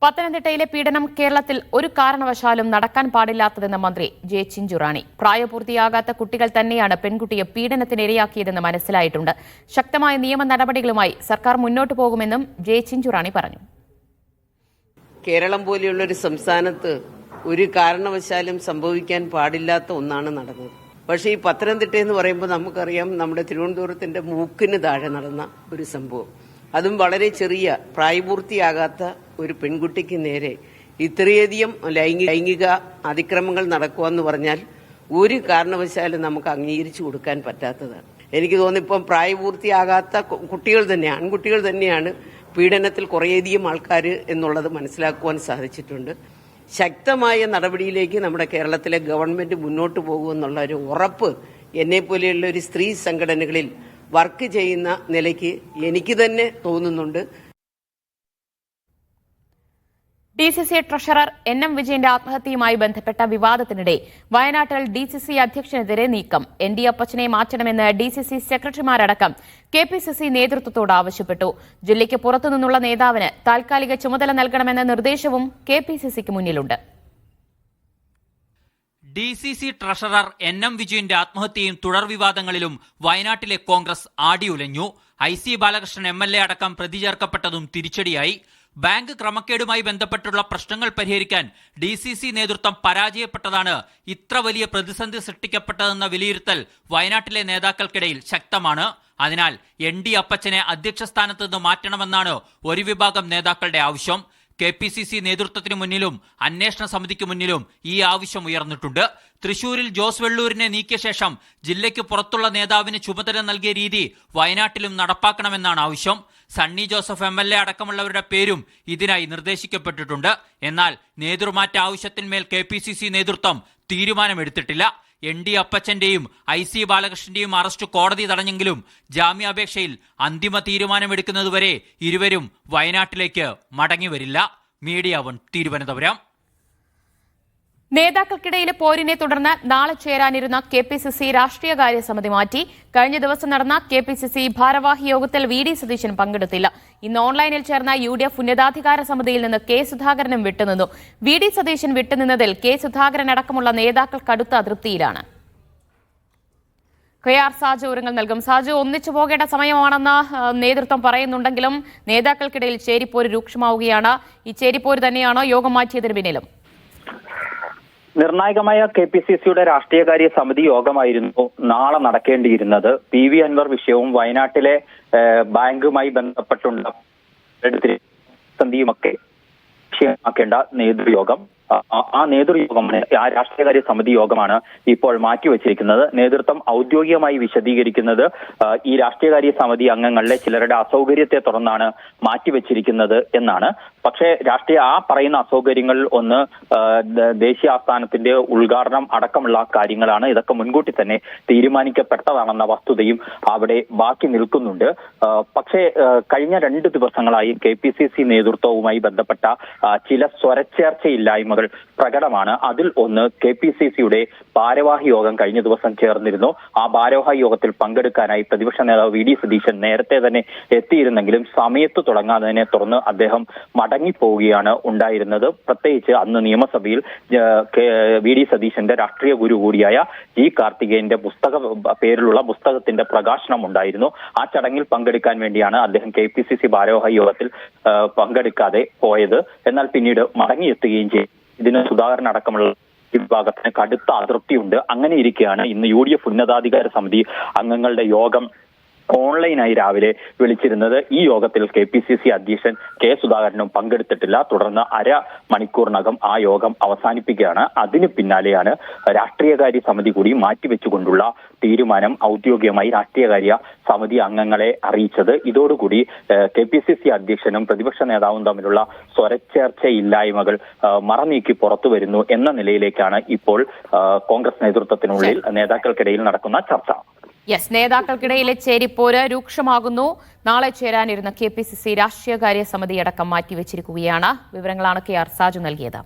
പത്തനംതിട്ടയിലെ പീഡനം കേരളത്തിൽ ഒരു കാരണവശാലും നടക്കാൻ പാടില്ലാത്തതെന്ന് മന്ത്രി ജെ ചിഞ്ചുറാണി. പ്രായപൂർത്തിയാകാത്ത കുട്ടികൾ തന്നെയാണ് പെൺകുട്ടിയെ പീഡനത്തിനിരയാക്കിയതെന്ന് മനസ്സിലായിട്ടുണ്ട്. ശക്തമായ നിയമ നടപടികളുമായി സർക്കാർ മുന്നോട്ടു പോകുമെന്നും ജെ ചിഞ്ചുറാണി പറഞ്ഞു. കേരളം പോലെയുള്ള ഒരു സംസ്ഥാനത്ത് ഒരു കാരണവശാലും സംഭവിക്കാൻ പാടില്ലാത്ത ഒന്നാണ് നടന്നത്. പക്ഷേ ഈ പത്തനംതിട്ട എന്ന് പറയുമ്പോൾ നമുക്കറിയാം, നമ്മുടെ തിരുവനന്തപുരത്തിന്റെ മൂക്കിന് താഴെ നടന്ന ഒരു സംഭവം. അതും വളരെ ചെറിയ പ്രായപൂർത്തിയാകാത്ത ഒരു പെൺകുട്ടിക്ക് നേരെ ഇത്രയധികം ലൈംഗിക അതിക്രമങ്ങൾ നടക്കുക എന്ന് പറഞ്ഞാൽ ഒരു കാരണവശാലും നമുക്ക് അംഗീകരിച്ചു കൊടുക്കാൻ പറ്റാത്തതാണ്. എനിക്ക് തോന്നുന്നു ഇപ്പം പ്രായപൂർത്തിയാകാത്ത കുട്ടികൾ തന്നെയാണ്, ആൺകുട്ടികൾ തന്നെയാണ് പീഡനത്തിൽ കുറേയധികം ആൾക്കാർ എന്നുള്ളത് മനസ്സിലാക്കുവാൻ സാധിച്ചിട്ടുണ്ട്. ശക്തമായ നടപടിയിലേക്ക് നമ്മുടെ കേരളത്തിലെ ഗവൺമെന്റ് മുന്നോട്ട് പോകുമെന്നുള്ള ഒരു ഉറപ്പ് എന്നെപ്പോലെയുള്ള ഒരു സ്ത്രീ സംഘടനകളിൽ വർക്ക് ചെയ്യുന്ന നിലയ്ക്ക് എനിക്ക് തന്നെ തോന്നുന്നുണ്ട്. DCC ട്രഷറർ NM വിജയന്റെ ആത്മഹത്യയുമായി ബന്ധപ്പെട്ട വിവാദത്തിനിടെ വയനാട്ടിൽ DCC അധ്യക്ഷനെതിരെ നീക്കം. ND അപ്പച്ചനെ മാറ്റണമെന്ന് DCC സെക്രട്ടറിമാരടക്കം KPCC നേതൃത്വത്തോട് ആവശ്യപ്പെട്ടു. ജില്ലയ്ക്ക് പുറത്തുനിന്നുള്ള നേതാവിന് താൽക്കാലിക ചുമതല നൽകണമെന്ന നിർദ്ദേശവും KPCCക്ക് മുന്നിലുണ്ട്. DCC ട്രഷറർ NM വിജയന്റെ ആത്മഹത്യയും തുടർ വിവാദങ്ങളിലും വയനാട്ടിലെ കോൺഗ്രസ് ആടിയുലഞ്ഞു. IC ബാലകൃഷ്ണൻ MLA അടക്കം പ്രതി ചേർക്കപ്പെട്ടതും തിരിച്ചടിയായി. ബാങ്ക് ക്രമക്കേടുമായി ബന്ധപ്പെട്ടുള്ള പ്രശ്നങ്ങൾ പരിഹരിക്കാൻ DCC നേതൃത്വം പരാജയപ്പെട്ടതാണ് ഇത്ര വലിയ പ്രതിസന്ധി സൃഷ്ടിക്കപ്പെട്ടതെന്ന വിലയിരുത്തൽ വയനാട്ടിലെ നേതാക്കൾക്കിടയിൽ ശക്തമാണ്. അതിനാൽ ND അപ്പച്ചനെ അധ്യക്ഷ സ്ഥാനത്ത് നിന്ന് മാറ്റണമെന്നാണ് ഒരു വിഭാഗം നേതാക്കളുടെ ആവശ്യം. KPCC നേതൃത്വത്തിന് മുന്നിലും അന്വേഷണ സമിതിക്ക് മുന്നിലും ഈ ആവശ്യം ഉയർന്നിട്ടുണ്ട്. തൃശൂരിൽ ജോസ് വെള്ളൂരിനെ നീക്കിയ ശേഷം ജില്ലയ്ക്ക് പുറത്തുള്ള നേതാവിന് ചുമതല നൽകിയ രീതി വയനാട്ടിലും നടപ്പാക്കണമെന്നാണ് ആവശ്യം. സണ്ണി ജോസഫ് MLA അടക്കമുള്ളവരുടെ പേരും ഇതിനായി നിർദ്ദേശിക്കപ്പെട്ടിട്ടുണ്ട്. എന്നാൽ നേതൃമാറ്റ ആവശ്യത്തിന്മേൽ KPCC നേതൃത്വം തീരുമാനമെടുത്തിട്ടില്ല. ND അപ്പച്ചന്റെയും IC ബാലകൃഷ്ണന്റെയും അറസ്റ്റ് കോടതി തടഞ്ഞെങ്കിലും ജാമ്യാപേക്ഷയിൽ അന്തിമ തീരുമാനമെടുക്കുന്നതുവരെ ഇരുവരും വയനാട്ടിലേക്ക് മടങ്ങിവരില്ല. മീഡിയ 1 തിരുവനന്തപുരം. നേതാക്കൾക്കിടയിലെ പോരിനെ തുടർന്ന് നാളെ ചേരാനിരുന്ന KPCC രാഷ്ട്രീയകാര്യ സമിതി മാറ്റി. കഴിഞ്ഞ ദിവസം നടന്ന KPCC ഭാരവാഹി യോഗത്തിൽ VD സതീശൻ പങ്കെടുത്തില്ല. ഇന്ന് ഓൺലൈനിൽ ചേർന്ന UDF ഉന്നതാധികാര സമിതിയിൽ നിന്ന് K സുധാകരനും വിട്ടുനിന്നു. VD സതീശൻ വിട്ടുനിന്നതിൽ K സുധാകരൻ അടക്കമുള്ള നേതാക്കൾ കടുത്ത അതൃപ്തിയിലാണ്. KR സാജു വിവരങ്ങൾ നൽകും. സാജു, ഒന്നിച്ചു പോകേണ്ട സമയമാണെന്ന് നേതൃത്വം പറയുന്നുണ്ടെങ്കിലും നേതാക്കൾക്കിടയിൽ ചേരിപ്പോര് രൂക്ഷമാവുകയാണ്. ഈ ചേരിപ്പോര് തന്നെയാണോ യോഗം മാറ്റിയതിന് പിന്നിലും? നിർണായകമായ KPCCയുടെ രാഷ്ട്രീയകാര്യ സമിതി യോഗമായിരുന്നു നാളെ നടക്കേണ്ടിയിരുന്നത്. PV അൻവർ വിഷയവും വയനാട്ടിലെ ബാങ്കുമായി ബന്ധപ്പെട്ടുള്ള പ്രതിസന്ധിയുമൊക്കെ വിഷയമാക്കേണ്ട നേതൃയോഗം, ആ നേതൃയോഗമാണ്, ആ രാഷ്ട്രീയകാര്യ സമിതി യോഗമാണ് ഇപ്പോൾ മാറ്റിവെച്ചിരിക്കുന്നത്. നേതൃത്വം ഔദ്യോഗികമായി വിശദീകരിക്കുന്നത് ഈ രാഷ്ട്രീയകാര്യ സമിതി അംഗങ്ങളിലെ ചിലരുടെ അസൗകര്യത്തെ തുടർന്നാണ് മാറ്റിവെച്ചിരിക്കുന്നത് എന്നാണ്. പക്ഷേ ആ പറയുന്ന അസൗകര്യങ്ങളിൽ ഒന്ന് ദേശീയ ആസ്ഥാനത്തിന്റെ ഉദ്ഘാടനം അടക്കമുള്ള കാര്യങ്ങളാണ്. ഇതൊക്കെ മുൻകൂട്ടി തന്നെ തീരുമാനിക്കപ്പെട്ടതാണെന്ന വസ്തുതയും അവിടെ ബാക്കി നിൽക്കുന്നുണ്ട്. പക്ഷേ കഴിഞ്ഞ 2 ദിവസങ്ങളായി KPCC നേതൃത്വവുമായി ബന്ധപ്പെട്ട ചില സ്വരച്ചേർച്ചയില്ലായ്മകൾ പ്രകടമാണ്. അതിൽ ഒന്ന് KPCCയുടെ ഭാരവാഹി യോഗം കഴിഞ്ഞ ദിവസം ചേർന്നിരുന്നു. ആ ഭാരവാഹി യോഗത്തിൽ പങ്കെടുക്കാനായി പ്രതിപക്ഷ നേതാവ് VD സതീശൻ നേരത്തെ തന്നെ എത്തിയിരുന്നെങ്കിലും സമയത്ത് തുടങ്ങാത്തതിനെ തുടർന്ന് അദ്ദേഹം മടങ്ങിപ്പോവുകയാണ് ഉണ്ടായിരുന്നത്. പ്രത്യേകിച്ച് അന്ന് നിയമസഭയിൽ VD സതീശന്റെ രാഷ്ട്രീയ ഗുരു കൂടിയായ G കാർത്തികേയന്റെ പേരിലുള്ള പുസ്തകത്തിന്റെ പ്രകാശനം ഉണ്ടായിരുന്നു. ആ ചടങ്ങിൽ പങ്കെടുക്കാൻ വേണ്ടിയാണ് അദ്ദേഹം KPCC ഭാരവാഹി യോഗത്തിൽ പങ്കെടുക്കാതെ പോയത്. എന്നാൽ പിന്നീട് മടങ്ങിയെത്തുകയും ചെയ്തു. ഇതിന് സുധാകരൻ അടക്കമുള്ള വിഭാഗത്തിന് കടുത്ത അതൃപ്തിയുണ്ട്. അങ്ങനെ ഇരിക്കെയാണ് ഇന്ന് UDF ഉന്നതാധികാര സമിതി അംഗങ്ങളുടെ യോഗം ഓൺലൈനായി രാവിലെ വിളിച്ചിരുന്നത്. ഈ യോഗത്തിൽ KPCC അധ്യക്ഷൻ K സുധാകരനും പങ്കെടുത്തിട്ടില്ല. തുടർന്ന് അരമണിക്കൂറിനകം ആ യോഗം അവസാനിപ്പിക്കുകയാണ്. അതിന് പിന്നാലെയാണ് രാഷ്ട്രീയകാര്യ സമിതി കൂടി മാറ്റിവെച്ചുകൊണ്ടുള്ള തീരുമാനം ഔദ്യോഗികമായി രാഷ്ട്രീയകാര്യ സമിതി അംഗങ്ങളെ അറിയിച്ചത്. ഇതോടുകൂടി KPCC അധ്യക്ഷനും പ്രതിപക്ഷ നേതാവും തമ്മിലുള്ള സ്വരച്ചേർച്ചയില്ലായ്മകൾ മറനീക്കി പുറത്തു വരുന്നു എന്ന നിലയിലേക്കാണ് ഇപ്പോൾ കോൺഗ്രസ് നേതൃത്വത്തിനുള്ളിൽ നേതാക്കൾക്കിടയിൽ നടക്കുന്ന ചർച്ച. നേതാക്കൾക്കിടയിലെ ചേരിപ്പോര് രൂക്ഷമാകുന്നു. നാളെ ചേരാനിരുന്ന KPCC രാഷ്ട്രീയകാര്യ സമിതിയടക്കം മാറ്റിവെച്ചിരിക്കുകയാണ്. വിവരങ്ങളാണ് KR സാജു നൽകിയത്.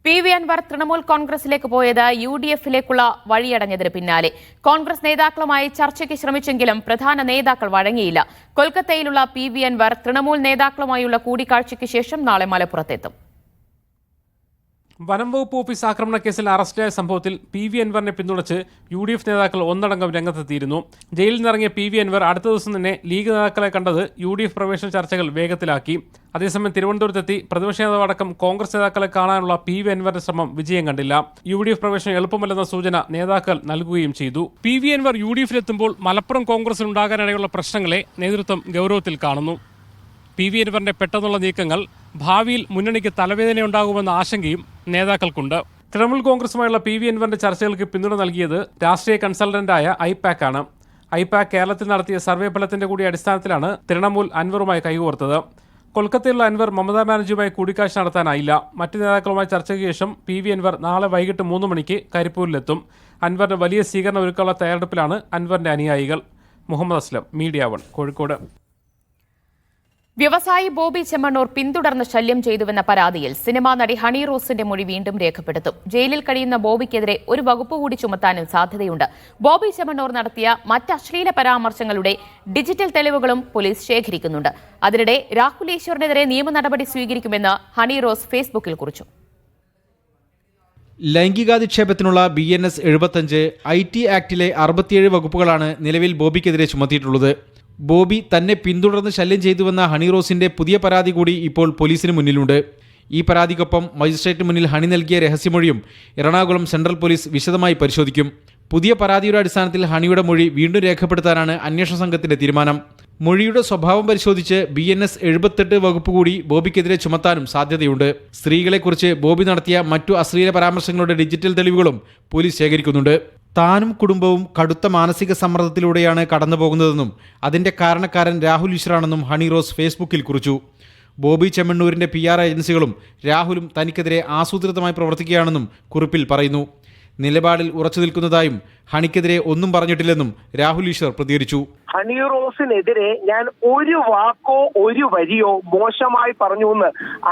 PV അൻവർ തൃണമൂൽ കോൺഗ്രസിലേക്ക് പോയത് UDFിലേക്കുള്ള വഴിയടഞ്ഞതിന് പിന്നാലെ കോൺഗ്രസ് നേതാക്കളുമായി ചർച്ചയ്ക്ക് ശ്രമിച്ചെങ്കിലും പ്രധാന നേതാക്കൾ വഴങ്ങിയില്ല. കൊൽക്കത്തയിലുള്ള PV അൻവർ തൃണമൂൽ നേതാക്കളുമായുള്ള കൂടിക്കാഴ്ചയ്ക്ക് ശേഷം നാളെ മലപ്പുറത്തെത്തും. വനം വകുപ്പ് ഓഫീസ് ആക്രമണ കേസിൽ അറസ്റ്റിലായ സംഭവത്തിൽ PV അൻവറിനെ പിന്തുണച്ച് UDF നേതാക്കൾ ഒന്നടങ്കം രംഗത്തെത്തിയിരുന്നു. ജയിലിൽ നിന്നിറങ്ങിയ PV അൻവർ അടുത്ത ദിവസം തന്നെ ലീഗ് നേതാക്കളെ കണ്ടത് UDF പ്രവേശന ചർച്ചകൾ വേഗത്തിലാക്കി. അതേസമയം തിരുവനന്തപുരത്തെത്തി പ്രതിപക്ഷ നേതാവ് അടക്കം കോൺഗ്രസ് നേതാക്കളെ കാണാനുള്ള PV അൻവറിന്റെ ശ്രമം വിജയം കണ്ടില്ല. UDF പ്രവേശനം എളുപ്പമല്ലെന്ന സൂചന നേതാക്കൾ നൽകുകയും ചെയ്തു. PV അൻവർ UDFിലെത്തുമ്പോൾ മലപ്പുറം കോൺഗ്രസിൽ ഉണ്ടാകാനിടയുള്ള പ്രശ്നങ്ങളെ നേതൃത്വം ഗൗരവത്തിൽ കാണുന്നു. PV അൻവറിന്റെ പെട്ടെന്നുള്ള നീക്കങ്ങൾ ഭാവിയിൽ മുന്നണിക്ക് തലവേദനയുണ്ടാകുമെന്ന ആശങ്കയും നേതാക്കൾക്കുണ്ട്. തൃണമൂൽ കോൺഗ്രസുമായുള്ള PV അൻവറിന്റെ ചർച്ചകൾക്ക് പിന്തുണ നൽകിയത് രാഷ്ട്രീയ കൺസൾട്ടന്റായ IPAC ആണ്. IPAC കേരളത്തിൽ നടത്തിയ സർവേ ഫലത്തിന്റെ കൂടി അടിസ്ഥാനത്തിലാണ് തൃണമൂൽ അൻവറുമായി കൈകോർത്തത്. കൊൽക്കത്തയിലുള്ള അൻവർ മമതാ ബാനർജിയുമായി കൂടിക്കാഴ്ച നടത്താനായില്ല. മറ്റ് നേതാക്കളുമായി ചർച്ചയ്ക്ക് ശേഷം PV അൻവർ നാളെ വൈകിട്ട് 3 മണിക്ക് കരിപ്പൂരിലെത്തും. അൻവറിന് വലിയ സ്വീകരണം ഒരുക്കാനുള്ള തയ്യാറെടുപ്പിലാണ് അൻവറിന്റെ അനുയായികൾ. മുഹമ്മദ് അസ്ലം, മീഡിയ 1, കോഴിക്കോട്. വ്യവസായി ബോബി ചെമ്മണ്ണൂർ പിന്തുടർന്ന് ശല്യം ചെയ്തുവെന്ന പരാതിയിൽ സിനിമാ നടി ഹണി റോസിന്റെ മൊഴി വീണ്ടും രേഖപ്പെടുത്തും. ജയിലിൽ കഴിയുന്ന ബോബിക്കെതിരെ ഒരു വകുപ്പ് കൂടി ചുമത്താനും സാധ്യതയുണ്ട്. ബോബി ചെമ്മണ്ണൂർ നടത്തിയ മറ്റ് അശ്ലീല പരാമർശങ്ങളുടെ ഡിജിറ്റൽ തെളിവുകളും പോലീസ് ശേഖരിക്കുന്നുണ്ട്. അതിനിടെ രാഹുൽ ഈശ്വറിനെതിരെ നിയമ നടപടി സ്വീകരിക്കുമെന്ന് ഹണി റോസ് ഫേസ്ബുക്കിൽ കുറിച്ചു. ലൈംഗികാധിക്ഷേപത്തിനുള്ള BNS 75, IT ആക്ടിലെ 67 വകുപ്പുകളാണ് നിലവിൽ ബോബിക്കെതിരെ ചുമത്തിയിട്ടുള്ളത്. ബോബി തന്നെ പിന്തുടർന്ന് ശല്യം ചെയ്തുവെന്ന ഹണി റോസിന്റെ പുതിയ പരാതി കൂടി ഇപ്പോൾ പോലീസിന് മുന്നിലുണ്ട്. ഈ പരാതിക്കൊപ്പം മജിസ്ട്രേറ്റ് മുന്നിൽ ഹണി നൽകിയ രഹസ്യമൊഴിയും എറണാകുളം സെൻട്രൽ പോലീസ് വിശദമായി പരിശോധിക്കും. പുതിയ പരാതിയുടെ അടിസ്ഥാനത്തിൽ ഹണിയുടെ മൊഴി വീണ്ടും രേഖപ്പെടുത്താനാണ് അന്വേഷണ സംഘത്തിന്റെ തീരുമാനം. മൊഴിയുടെ സ്വഭാവം പരിശോധിച്ച് BNS 78 വകുപ്പ് കൂടി ബോബിക്കെതിരെ ചുമത്താനും സാധ്യതയുണ്ട്. സ്ത്രീകളെക്കുറിച്ച് ബോബി നടത്തിയ മറ്റു അശ്ലീല പരാമർശങ്ങളുടെ ഡിജിറ്റൽ തെളിവുകളും പോലീസ് ശേഖരിക്കുന്നുണ്ട്. താനും കുടുംബവും കടുത്ത മാനസിക സമ്മർദ്ദത്തിലൂടെയാണ് കടന്നുപോകുന്നതെന്നും അതിന്റെ കാരണക്കാരൻ രാഹുൽ ഈശ്വറാണെന്നും ഹണി റോസ് ഫേസ്ബുക്കിൽ കുറിച്ചു. ബോബി ചെമ്മണ്ണൂരിന്റെ PR ഏജൻസികളും രാഹുലും തനിക്കെതിരെ ആസൂത്രിതമായി പ്രവർത്തിക്കുകയാണെന്നും കുറിപ്പിൽ പറയുന്നു. നിലപാടിൽ ഉറച്ചു നിൽക്കുന്നതായും ഹണിക്കെതിരെ ഒന്നും പറഞ്ഞിട്ടില്ലെന്നും രാഹുൽ ഈശ്വർ പ്രതികരിച്ചു. ഹണി റോസിനെതിരെ ഞാൻ ഒരു വാക്കോ ഒരു വരിയോ മോശമായി പറഞ്ഞുവെന്ന്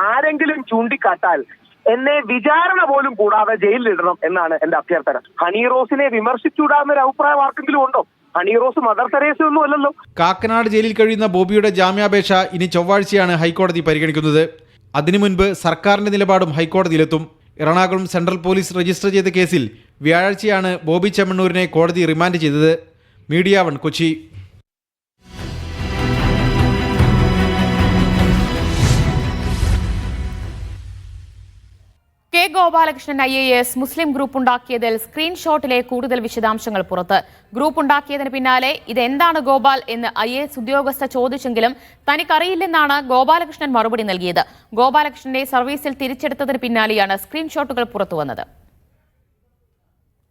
ആരെങ്കിലും ചൂണ്ടിക്കാട്ടാൽ എന്നെ വിചാരണ പോലും കൂടാതെ ജയിലിലിടണം എന്നാണ് എന്റെ അഭ്യർത്ഥന. ഹണി റോസിനെ വിമർശിച്ചുകൂടാന്നൊരു അഭിപ്രായം ആർക്കെങ്കിലും ഉണ്ടോ? ഹണി റോസ് മദർ തെരേസ ഒന്നും അല്ലല്ലോ. കാക്കനാട് ജയിലിൽ കഴിയുന്ന ബോബിയുടെ ജാമ്യാപേക്ഷ ഇനി ചൊവ്വാഴ്ചയാണ് ഹൈക്കോടതി പരിഗണിക്കുന്നത്. അതിനു മുൻപ് സർക്കാരിന്റെ നിലപാടും ഹൈക്കോടതിയിലെത്തും. എറണാകുളം സെൻട്രൽ പോലീസ് രജിസ്റ്റർ ചെയ്ത കേസിൽ വ്യാഴാഴ്ചയാണ് ബോബി ചെമ്മണ്ണൂരിനെ കോടതി റിമാൻഡ് ചെയ്തത്. Media 1, Kochi. K Gopalakrishnan IAS മുസ്ലിം ഗ്രൂപ്പ് ഉണ്ടാക്കിയതിൽ സ്ക്രീൻഷോട്ടിലെ കൂടുതൽ വിശദാംശങ്ങൾ പുറത്ത്. ഗ്രൂപ്പ് ഉണ്ടാക്കിയതിന് പിന്നാലെ ഇതെന്താണ് ഗോപാൽ എന്ന് IAS ഉദ്യോഗസ്ഥ ചോദിച്ചെങ്കിലും തനിക്കറിയില്ലെന്നാണ് ഗോപാലകൃഷ്ണൻ മറുപടി നൽകിയത്. ഗോപാലകൃഷ്ണന്റെ സർവീസിൽ തിരിച്ചെടുത്തതിന് പിന്നാലെയാണ് സ്ക്രീൻഷോട്ടുകൾ പുറത്തുവന്നത്.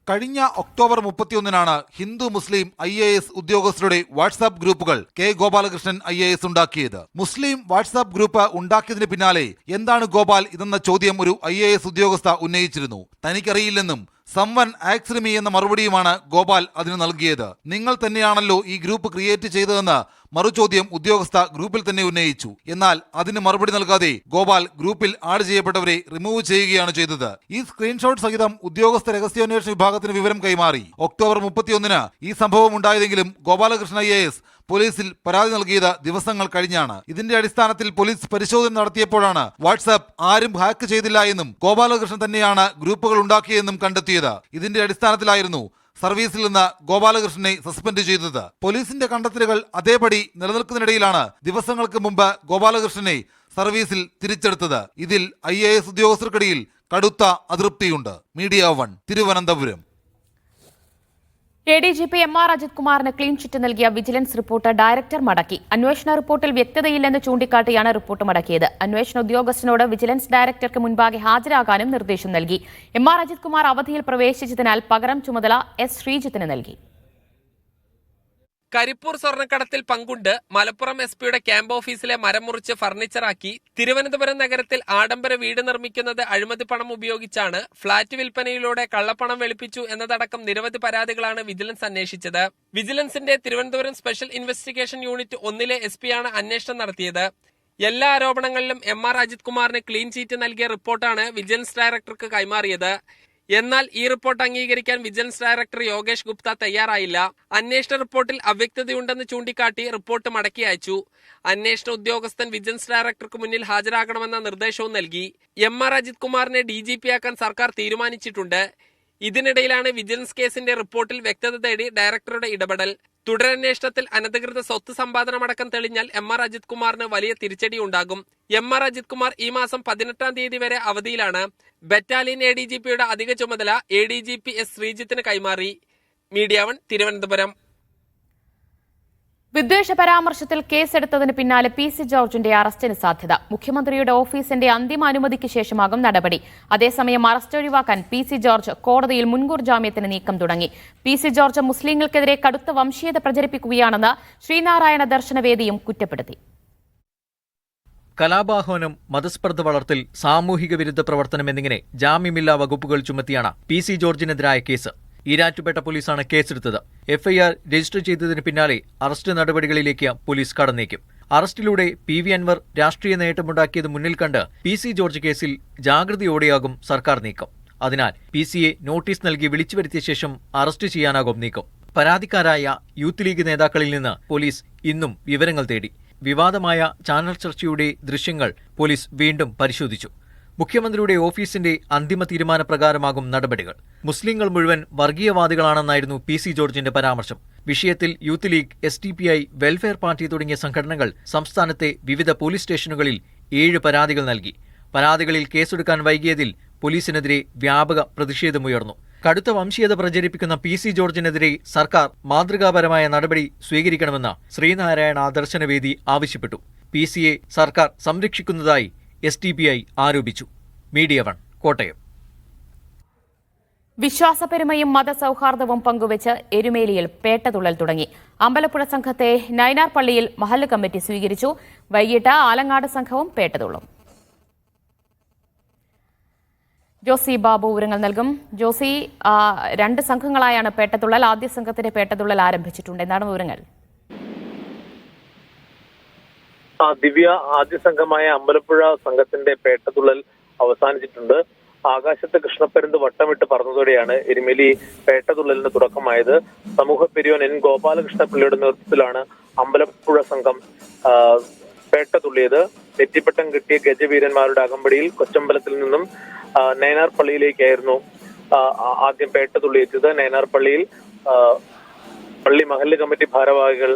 കഴിഞ്ഞ ഒക്ടോബർ 31-നാണ് ഹിന്ദു മുസ്ലിം IAS ഉദ്യോഗസ്ഥരുടെ വാട്സാപ്പ് ഗ്രൂപ്പുകൾ കെ ഗോപാലകൃഷ്ണൻ IAS ഉണ്ടാക്കിയത്. മുസ്ലിം വാട്സാപ്പ് ഗ്രൂപ്പ് ഉണ്ടാക്കിയതിന് പിന്നാലെ എന്താണ് ഗോപാൽ ഇതെന്ന ചോദ്യം ഒരു IAS ഉദ്യോഗസ്ഥ ഉന്നയിച്ചിരുന്നു. തനിക്കറിയില്ലെന്നും സംവൺ ആക്സ്ഡ് മീ എന്ന മറുപടിയുമാണ് ഗോപാൽ അതിന് നൽകിയത്. നിങ്ങൾ തന്നെയാണല്ലോ ഈ ഗ്രൂപ്പ് ക്രിയേറ്റ് ചെയ്തതെന്ന് മറുചോദ്യം ഉദ്യോഗസ്ഥ ഗ്രൂപ്പിൽ തന്നെ ഉന്നയിച്ചു. എന്നാൽ അതിന് മറുപടി നൽകാതെ ഗോപാൽ ഗ്രൂപ്പിൽ ആഡ് ചെയ്യപ്പെട്ടവരെ റിമൂവ് ചെയ്യുകയാണ് ചെയ്തത്. ഈ സ്ക്രീൻഷോട്ട് സഹിതം ഉദ്യോഗസ്ഥ രഹസ്യാന്വേഷണ വിഭാഗത്തിന് വിവരം കൈമാറി. ഒക്ടോബർ 31-ന് ഈ സംഭവം ഉണ്ടായതെങ്കിലും ഗോപാലകൃഷ്ണൻ IAS പോലീസിൽ പരാതി നൽകിയത് ദിവസങ്ങൾ കഴിഞ്ഞാണ്. ഇതിന്റെ അടിസ്ഥാനത്തിൽ പോലീസ് പരിശോധന നടത്തിയപ്പോഴാണ് വാട്സാപ്പ് ആരും ഹാക്ക് ചെയ്തില്ല എന്നും ഗോപാലകൃഷ്ണൻ തന്നെയാണ് ഗ്രൂപ്പുകൾ ഉണ്ടാക്കിയതെന്നും കണ്ടെത്തിയത്. ഇതിന്റെ അടിസ്ഥാനത്തിലായിരുന്നു സർവീസിൽ നിന്ന് ഗോപാലകൃഷ്ണനെ സസ്പെൻഡ് ചെയ്തത്. പോലീസിന്റെ കണ്ടെത്തലുകൾ അതേപടി നിലനിൽക്കുന്നതിനിടയിലാണ് ദിവസങ്ങൾക്ക് മുമ്പ് ഗോപാലകൃഷ്ണനെ സർവീസിൽ തിരിച്ചെടുത്തത്. ഇതിൽ IAS ഉദ്യോഗസ്ഥർക്കിടയിൽ കടുത്ത അതൃപ്തിയുണ്ട്. Media 1 Thiruvananthapuram. ADGP MR Ajith കുമാറിന് ക്ലീൻ ചിറ്റ് നൽകിയ വിജിലൻസ് റിപ്പോർട്ട് ഡയറക്ടർ മടക്കി. അന്വേഷണ റിപ്പോർട്ടിൽ വ്യക്തതയില്ലെന്ന് ചൂണ്ടിക്കാട്ടിയാണ് റിപ്പോർട്ട് മടക്കിയത്. അന്വേഷണ ഉദ്യോഗസ്ഥനോട് വിജിലൻസ് ഡയറക്ടർക്ക് മുൻപാകെ ഹാജരാകാനും നിർദ്ദേശം നൽകി. MR അജിത് കുമാർ അവധിയിൽ പ്രവേശിച്ചതിനാൽ പകരം ചുമതല S ശ്രീജിത്തിന് നൽകി. കരിപ്പൂർ സ്വർണ്ണക്കടത്തിൽ പങ്കുണ്ട് മലപ്പുറം SP-യുടെ ക്യാമ്പ് ഓഫീസിലെ മരം മുറിച്ച് ഫർണിച്ചറാക്കി തിരുവനന്തപുരം നഗരത്തിൽ ആഡംബര വീട് നിർമ്മിക്കുന്നത് അഴിമതി പണം ഉപയോഗിച്ചാണ്, ഫ്ളാറ്റ് വിൽപ്പനയിലൂടെ കള്ളപ്പണം വെളുപ്പിച്ചു എന്നതടക്കം നിരവധി പരാതികളാണ് വിജിലൻസ് അന്വേഷിച്ചത്. വിജിലൻസിന്റെ തിരുവനന്തപുരം സ്പെഷ്യൽ ഇൻവെസ്റ്റിഗേഷൻ യൂണിറ്റ് 1-ലെ SP-യാണ് അന്വേഷണം നടത്തിയത്. എല്ലാ ആരോപണങ്ങളിലും MR അജിത് കുമാറിന് ക്ലീൻ ചീറ്റ് നൽകിയ റിപ്പോർട്ടാണ് വിജിലൻസ് ഡയറക്ടർക്ക് കൈമാറിയത്. എന്നാൽ ഈ റിപ്പോർട്ട് അംഗീകരിക്കാൻ വിജിലൻസ് ഡയറക്ടർ യോഗേഷ് ഗുപ്ത തയ്യാറായില്ല. അന്വേഷണ റിപ്പോർട്ടിൽ അവ്യക്തതയുണ്ടെന്ന് ചൂണ്ടിക്കാട്ടി റിപ്പോർട്ട് മടക്കി അയച്ചു. അന്വേഷണ ഉദ്യോഗസ്ഥൻ വിജിലൻസ് ഡയറക്ടർക്ക് മുന്നിൽ ഹാജരാകണമെന്ന നിർദ്ദേശവും നൽകി. MR അജിത് കുമാറിനെ DGP ആക്കാൻ സർക്കാർ തീരുമാനിച്ചിട്ടുണ്ട്. ഇതിനിടയിലാണ് വിജിലൻസ് കേസിന്റെ റിപ്പോർട്ടിൽ വ്യക്തത തേടി ഡയറക്ടറുടെ ഇടപെടൽ. തുടരന്വേഷണത്തിൽ അനധികൃത സ്വത്ത് സമ്പാദനമടക്കം തെളിഞ്ഞാൽ MR അജിത് കുമാറിന് വലിയ തിരിച്ചടി ഉണ്ടാകും. MR അജിത് കുമാർ ഈ മാസം 18-ാം തീയതി വരെ അവധിയിലാണ്. ബറ്റാലിയൻ ADGP-യുടെ അധിക ചുമതല ADGP S ശ്രീജിത്തിന് കൈമാറി. മീഡിയ 1 തിരുവനന്തപുരം. വിദ്വേഷ പരാമർശത്തിൽ കേസെടുത്തതിന് പിന്നാലെ PC ജോർജിന്റെ അറസ്റ്റിന് സാധ്യത. മുഖ്യമന്ത്രിയുടെ ഓഫീസിന്റെ അന്തിമ അനുമതിക്ക് ശേഷമാകും നടപടി. അതേസമയം അറസ്റ്റ് ഒഴിവാക്കാൻ PC ജോർജ് കോടതിയിൽ മുൻകൂർ ജാമ്യത്തിന് നീക്കം തുടങ്ങി. PC ജോർജ് മുസ്ലിങ്ങൾക്കെതിരെ കടുത്ത വംശീയത പ്രചരിപ്പിക്കുകയാണെന്ന് ശ്രീനാരായണ ദർശനവേദിയും കുറ്റപ്പെടുത്തി. കലാപാഹ്വാനം, മതസ്പർദ്ധ വളർത്തൽ, സാമൂഹിക വിരുദ്ധ പ്രവർത്തനം എന്നിങ്ങനെ ജാമ്യമില്ലാ വകുപ്പുകൾ ചുമത്തിയാണ് PC ജോർജിനെതിരായ കേസ്. ഈരാറ്റുപേട്ട പോലീസാണ് കേസെടുത്തത്. FIR രജിസ്റ്റർ ചെയ്തതിന് പിന്നാലെ അറസ്റ്റ് നടപടികളിലേക്ക് പോലീസ് കടന്നേക്കും. അറസ്റ്റിലൂടെ PV അൻവർ രാഷ്ട്രീയ നേട്ടമുണ്ടാക്കിയത് മുന്നിൽ കണ്ട് PC ജോർജ് കേസിൽ ജാഗ്രതയോടെയാകും സർക്കാർ നീക്കം. അതിനാൽ PCയെ നോട്ടീസ് നൽകി വിളിച്ചു വരുത്തിയ ശേഷം അറസ്റ്റ് ചെയ്യാനാകും നീക്കം. പരാതിക്കാരായ യൂത്ത് ലീഗ് നേതാക്കളിൽ നിന്ന് പോലീസ് ഇന്നും വിവരങ്ങൾ തേടി. വിവാദമായ ചാനൽ ചർച്ചയുടെ ദൃശ്യങ്ങൾ പോലീസ് വീണ്ടും പരിശോധിച്ചു. മുഖ്യമന്ത്രിയുടെ ഓഫീസിന്റെ അന്തിമ തീരുമാനപ്രകാരമാകും നടപടികൾ. മുസ്ലിങ്ങൾ മുഴുവൻ വർഗീയവാദികളാണെന്നായിരുന്നു PC ജോർജിന്റെ പരാമർശം. വിഷയത്തിൽ youth league, SDPI, welfare party തുടങ്ങിയ സംഘടനകൾ സംസ്ഥാനത്തെ വിവിധ പോലീസ് സ്റ്റേഷനുകളിൽ 7 പരാതികൾ നൽകി. പരാതികളിൽ കേസെടുക്കാൻ വൈകിയതിൽ പോലീസിനെതിരെ വ്യാപക പ്രതിഷേധമുയർന്നു. കടുത്ത വംശീയത പ്രചരിപ്പിക്കുന്ന PC ജോർജിനെതിരെ സർക്കാർ മാതൃകാപരമായ നടപടി സ്വീകരിക്കണമെന്ന് ശ്രീനാരായണ ദർശനവേദി ആവശ്യപ്പെട്ടു. PCയെ സർക്കാർ സംരക്ഷിക്കുന്നതായി SDPI ആരോപിച്ചു. മീഡിയ 1 കോട്ടയം. വിശ്വാസപ്പെരുമയും മതസൗഹാർദ്ദവും പങ്കുവച്ച് എരുമേലിയിൽ പേട്ടതുള്ളൽ തുടങ്ങി. അമ്പലപ്പുഴ സംഘത്തെ നൈനാർ പള്ളിയിൽ മഹല്ല് കമ്മിറ്റി സ്വീകരിച്ചു. വൈകിട്ട് ആലങ്ങാട് സംഘവും പേട്ടതുള്ളും. ജോസി ബാബു വിവരങ്ങൾ നൽകും. ജോസി, 2 സംഘങ്ങളായാണ് പേട്ടതുള്ളൽ. ആദ്യ സംഘത്തിന്റെ പേട്ടതുള്ളൽ ആരംഭിച്ചിട്ടുണ്ട്. എന്താണ് വിവരങ്ങൾ? ദിവ്യ, ആദ്യ സംഘമായ അമ്പലപ്പുഴ സംഘത്തിന്റെ പേട്ടതുള്ളൽ അവസാനിച്ചിട്ടുണ്ട്. ആകാശത്ത് കൃഷ്ണപ്പരുന്ത് വട്ടമിട്ട് പറന്നതോടെയാണ് എരുമേലി പേട്ടതുള്ളലിന് തുടക്കമായത്. സമൂഹ പെരിയോൻ N ഗോപാലകൃഷ്ണപിള്ളയുടെ നേതൃത്വത്തിലാണ് അമ്പലപ്പുഴ സംഘം പേട്ടതുള്ളിയത്. നെറ്റിപ്പട്ടം കിട്ടിയ ഗജവീരന്മാരുടെ അകമ്പടിയിൽ കൊച്ചമ്പലത്തിൽ നിന്നും നൈനാർ പള്ളിയിലേക്കായിരുന്നു ആദ്യം പേട്ടതുള്ളി എത്തിയത്. നൈനാർ പള്ളിയിൽ പള്ളി മഹല്ല് കമ്മിറ്റി ഭാരവാഹികൾ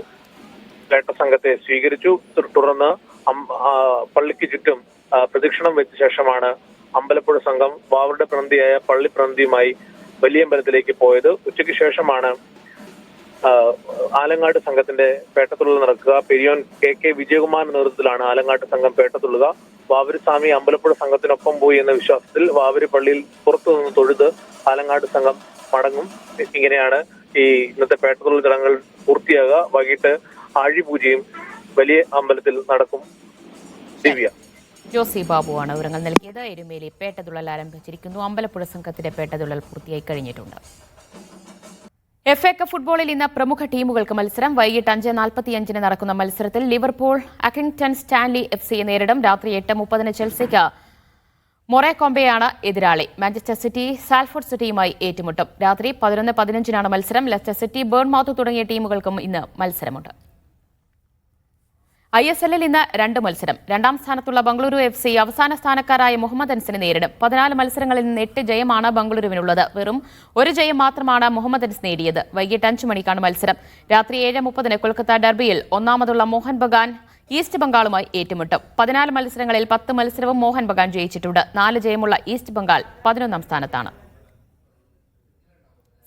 പേട്ട സംഘത്തെ സ്വീകരിച്ചു. തുടർന്ന് പള്ളിക്ക് ചുറ്റും പ്രദക്ഷിണം വെച്ച ശേഷമാണ് അമ്പലപ്പുഴ സംഘം വാവരുടെ പ്രതിനിധിയായ പള്ളി പ്രതിനിധിയുമായി വലിയമ്പലത്തിലേക്ക് പോയത്. ഉച്ചയ്ക്ക് ശേഷമാണ് ആലങ്ങാട് സംഘത്തിന്റെ പേട്ടത്തുള്ളൽ നടക്കുക. പെരിയോൻ കെ വിജയകുമാറിന്റെ നേതൃത്വത്തിലാണ് ആലങ്ങാട് സംഘം പേട്ടത്തുള്ളുക. വാവരുസ്വാമി അമ്പലപ്പുഴ സംഘത്തിനൊപ്പം പോയി എന്ന വിശ്വാസത്തിൽ വാവര് പള്ളിയിൽ പുറത്തുനിന്ന് തൊഴുത് ആലങ്ങാട് സംഘം മടങ്ങും. ഇങ്ങനെയാണ് ഈ ഇന്നത്തെ പേട്ടത്തുള്ളൽ ചടങ്ങുകൾ പൂർത്തിയാകുക. വൈകിട്ട് ആഴിപൂജയും വലിയ അമ്പലത്തിൽ നടക്കും. ദിവ്യ. ജോസി ബാബുവാണ് വിവരങ്ങൾ നൽകിയത്. എരുമേലി പേട്ടതുള്ളൽ ആരംഭിച്ചിരിക്കുന്നു. അമ്പലപ്പുഴ സംഘത്തിന്റെ പേട്ടതുള്ളൽ പൂർത്തിയായി കഴിഞ്ഞിട്ടുണ്ട്. FA കപ്പ് ഫുട്ബോളിൽ ഇന്ന് പ്രമുഖ ടീമുകൾക്ക് മത്സരം. വൈകിട്ട് 5:45 നടക്കുന്ന മത്സരത്തിൽ ലിവർപൂൾ അക്കിംഗ്ടൺ സ്റ്റാൻലി FC നേരിടും. രാത്രി 8:30 ചെൽസിക്ക് മൊറേകോംബെയാണ് എതിരാളി. മാഞ്ചസ്റ്റർ സിറ്റി സാൽഫോർഡ് സിറ്റിയുമായി ഏറ്റുമുട്ടും. രാത്രി 11:15 മത്സരം. ലെസ്റ്റർ സിറ്റി, ബേൺമൌത്ത് തുടങ്ങിയ ടീമുകൾക്കും ഇന്ന് മത്സരമുണ്ട്. ISL-ൽ ഇന്ന് 2 മത്സരം. രണ്ടാം സ്ഥാനത്തുള്ള ബംഗളൂരു FC അവസാന സ്ഥാനക്കാരായ മുഹമ്മദൻസിനെ നേരിടും. 14 മത്സരങ്ങളിൽ നിന്ന് 8 ജയമാണ് ബംഗളൂരുവിനുള്ളത്. വെറും 1 ജയം മാത്രമാണ് മുഹമ്മദൻസ് നേടിയത്. വൈകിട്ട് 5 മണിക്കാണ് മത്സരം. രാത്രി 7:30 കൊൽക്കത്ത ഡെർബിയിൽ ഒന്നാമതുള്ള മോഹൻ ബഗാൻ ഈസ്റ്റ് ബംഗാളുമായി ഏറ്റുമുട്ടും. 14 മത്സരങ്ങളിൽ 10 മത്സരവും മോഹൻ ബഗാൻ ജയിച്ചിട്ടുണ്ട്. 4 ജയമുള്ള ഈസ്റ്റ് ബംഗാൾ 11ാം സ്ഥാനത്താണ്.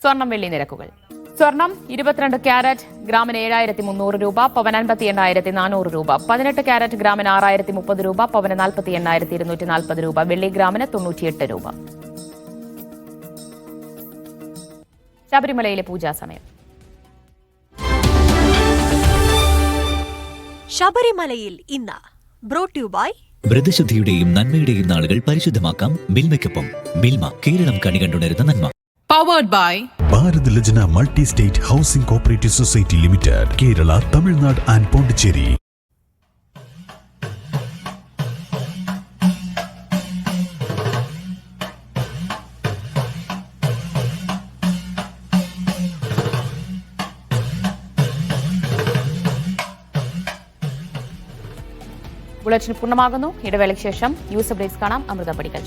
സ്വർണം വെള്ളി നിരക്കുകൾ. സ്വർണം 22 ക്യാരറ്റ് ഗ്രാമിന് 7,300 രൂപ, പവൻ 58,400 രൂപ. 18 ക്യാരറ്റ് ഗ്രാമിന് 6,030 രൂപ, പവന് 48,240 രൂപ. വെള്ളി ഗ്രാമിന് 98 രൂപ. ശബരിമലയിലെ പൂജാ സമയം. ശബരിമലയിൽ ഇന്ന് ബ്രോട്ട് യു ബൈ വ്രതശുദ്ധിയുടെയും നന്മയുടെയും നാളുകൾ പരിശുദ്ധമാക്കാം മിൽമയ്ക്കൊപ്പം. മിൽമ, കേരളം കണികണ്ടുണരുന്ന നന്മ. Powered by Bharat Lajna Multi-State Housing Cooperative Society Limited, Kerala, Tamil Nadu and Pondicherry. Bulletin പൂർണ്ണമാകുന്നു. ഇടവേളയ്ക്ക് ശേഷം ന്യൂസ് അപ്ഡേറ്റ്സ് കാണാം. അമൃത പടിക്കൽ.